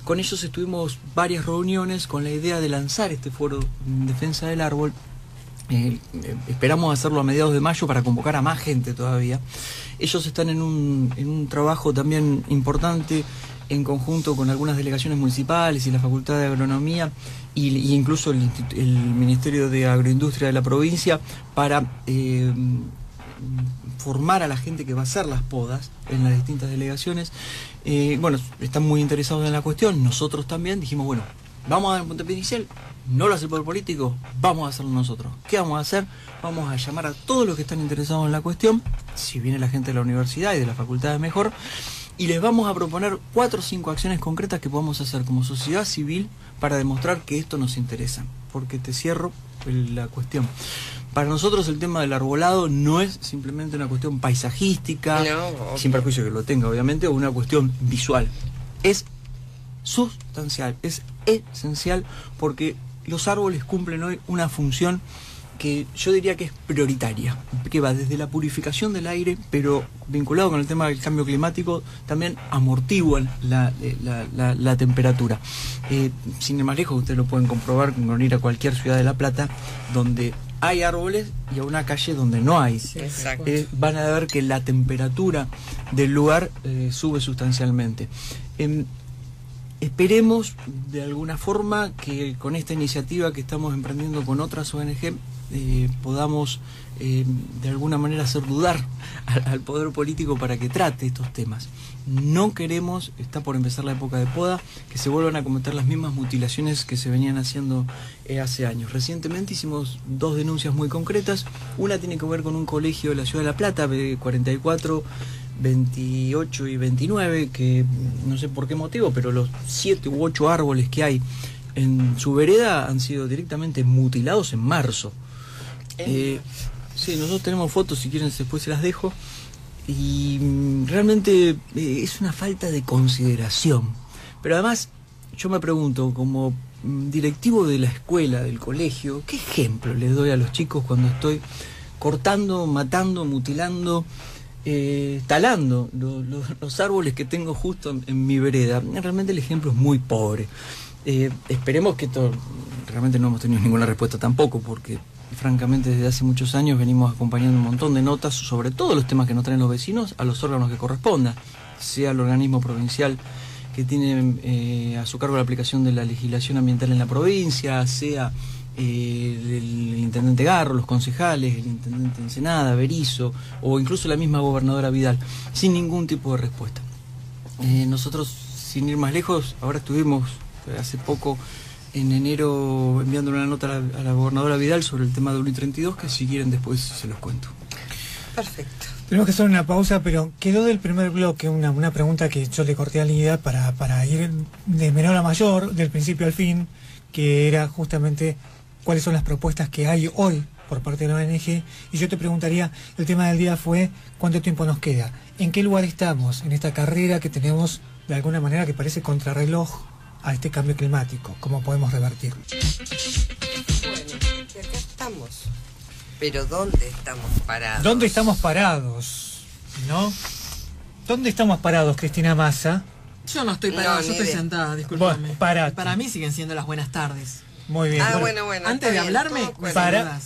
Con ellos estuvimos varias reuniones con la idea de lanzar este foro en defensa del árbol. Esperamos hacerlo a mediados de mayo para convocar a más gente todavía. Ellos están en un trabajo también importante en conjunto con algunas delegaciones municipales y la Facultad de Agronomía y incluso el Ministerio de Agroindustria de la provincia para formar a la gente que va a hacer las podas en las distintas delegaciones. Bueno, están muy interesados en la cuestión, nosotros también dijimos, bueno, vamos a dar un puntapié inicial, no lo hace el poder político, vamos a hacerlo nosotros. ¿Qué vamos a hacer? Vamos a llamar a todos los que están interesados en la cuestión, si viene la gente de la universidad y de la facultad es mejor, y les vamos a proponer 4 o 5 acciones concretas que podamos hacer como sociedad civil para demostrar que esto nos interesa. Porque te cierro la cuestión. Para nosotros el tema del arbolado no es simplemente una cuestión paisajística, sin perjuicio que lo tenga obviamente, o una cuestión visual. Es sustancial, es esencial, porque los árboles cumplen hoy una función que yo diría que es prioritaria, que va desde la purificación del aire, pero vinculado con el tema del cambio climático, también amortiguan la temperatura. Sin ir más lejos, ustedes lo pueden comprobar con ir a cualquier ciudad de La Plata, donde hay árboles y a una calle donde no hay. Van a ver que la temperatura del lugar sube sustancialmente. Esperemos de alguna forma que con esta iniciativa que estamos emprendiendo con otras ONG podamos de alguna manera hacer dudar al poder político para que trate estos temas. No queremos, está por empezar la época de poda, que se vuelvan a cometer las mismas mutilaciones que se venían haciendo hace años. Recientemente hicimos 2 denuncias muy concretas. Una tiene que ver con un colegio de la ciudad de La Plata, 44, 28 y 29, que no sé por qué motivo, pero los 7 u 8 árboles que hay en su vereda han sido directamente mutilados en marzo. Sí, nosotros tenemos fotos, si quieren después se las dejo, y realmente es una falta de consideración. Pero además, yo me pregunto, como directivo de la escuela, del colegio, ¿qué ejemplo les doy a los chicos cuando estoy cortando, matando, mutilando, talando los árboles que tengo justo en mi vereda? Realmente el ejemplo es muy pobre. Esperemos que esto, realmente no hemos tenido ninguna respuesta tampoco, porque francamente desde hace muchos años venimos acompañando un montón de notas sobre todos los temas que nos traen los vecinos a los órganos que correspondan, sea el organismo provincial que tiene a su cargo la aplicación de la legislación ambiental en la provincia, sea el intendente Garro, los concejales, el intendente Ensenada, Berizo, o incluso la misma gobernadora Vidal, sin ningún tipo de respuesta. Nosotros, sin ir más lejos, ahora estuvimos hace poco en enero enviando una nota a la gobernadora Vidal sobre el tema de UNI 32, que si quieren después se los cuento. Perfecto. Tenemos que hacer una pausa, pero quedó del primer bloque una pregunta que yo le corté a Lida para ir de menor a mayor, del principio al fin, que era justamente cuáles son las propuestas que hay hoy por parte de la ONG, y yo te preguntaría, el tema del día fue cuánto tiempo nos queda, en qué lugar estamos en esta carrera que tenemos de alguna manera que parece contrarreloj a este cambio climático, cómo podemos revertir. Bueno, y acá estamos, pero ¿dónde estamos parados? ¿Dónde estamos parados? ¿No? ¿Dónde estamos parados, Cristina Massa? Yo no estoy parada, yo estoy sentada, discúlpame. Bueno, parate. Para mí siguen siendo las buenas tardes. Muy bien. Bueno, Antes de hablarme,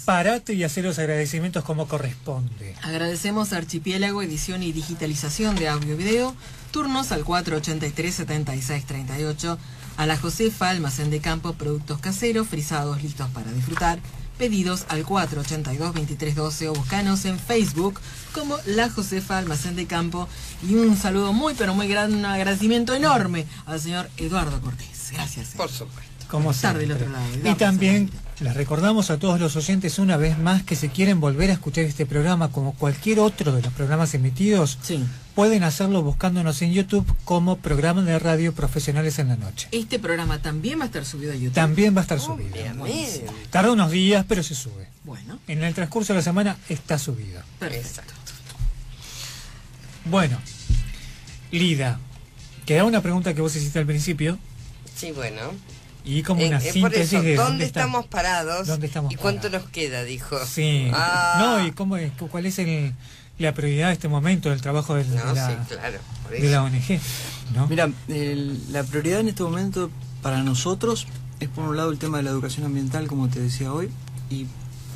parate y hacer los agradecimientos como corresponde. Agradecemos a Archipiélago, edición y digitalización de audio y video, turnos al 483-7638, A La Josefa, almacén de campo, productos caseros, frisados, listos para disfrutar. Pedidos al 482-2312 o buscanos en Facebook como La Josefa, almacén de campo. Y un saludo muy, pero muy grande, un agradecimiento enorme al señor Eduardo Cortés. Gracias. Por supuesto. Como Estar del siempre. otro lado. Y también les recordamos a todos los oyentes una vez más que si quieren volver a escuchar este programa como cualquier otro de los programas emitidos, Sí. pueden hacerlo buscándonos en YouTube como programa de radio Profesionales en la Noche. Este programa también va a estar subido a YouTube. También va a estar subido. Obviamente. Tarda unos días, pero se sube. Bueno, En el transcurso de la semana está subido. perfecto. Exacto. Bueno, Lida, queda una pregunta que vos hiciste al principio Sí, bueno. y como una Por síntesis eso, de ¿dónde estamos parados? ¿Dónde estamos ¿Y cuánto parados? nos queda? Dijo. Sí. Ah. No, y cómo es, cuál es la prioridad de este momento del trabajo de, No, de la, sí, claro. Por de la eso. ONG, ¿no? Mira, la prioridad en este momento para nosotros es por un lado el tema de la educación ambiental, como te decía hoy, y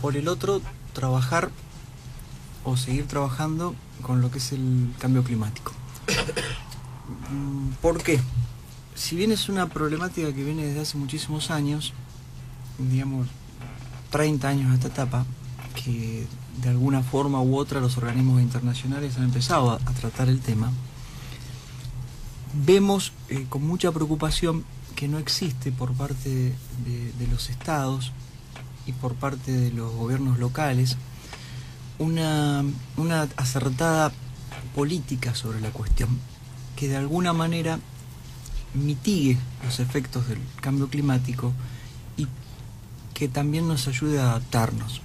por el otro trabajar o seguir trabajando con lo que es el cambio climático. ¿Por qué? Si bien es una problemática que viene desde hace muchísimos años, digamos 30 años a esta etapa, que de alguna forma u otra los organismos internacionales han empezado a tratar el tema, vemos con mucha preocupación que no existe por parte de los estados y por parte de los gobiernos locales una acertada política sobre la cuestión que de alguna manera mitigue los efectos del cambio climático y que también nos ayude a adaptarnos.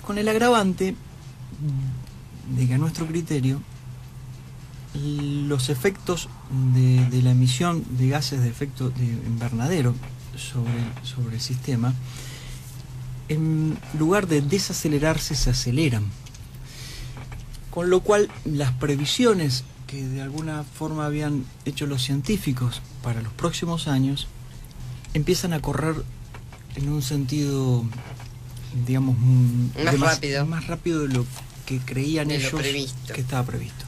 Con el agravante de que a nuestro criterio los efectos de la emisión de gases de efecto de invernadero sobre el sistema, en lugar de desacelerarse, se aceleran. Con lo cual, las previsiones que de alguna forma habían hecho los científicos para los próximos años empiezan a correr en un sentido, digamos, Más rápido. más rápido de lo que creían De lo ellos previsto. que estaba previsto.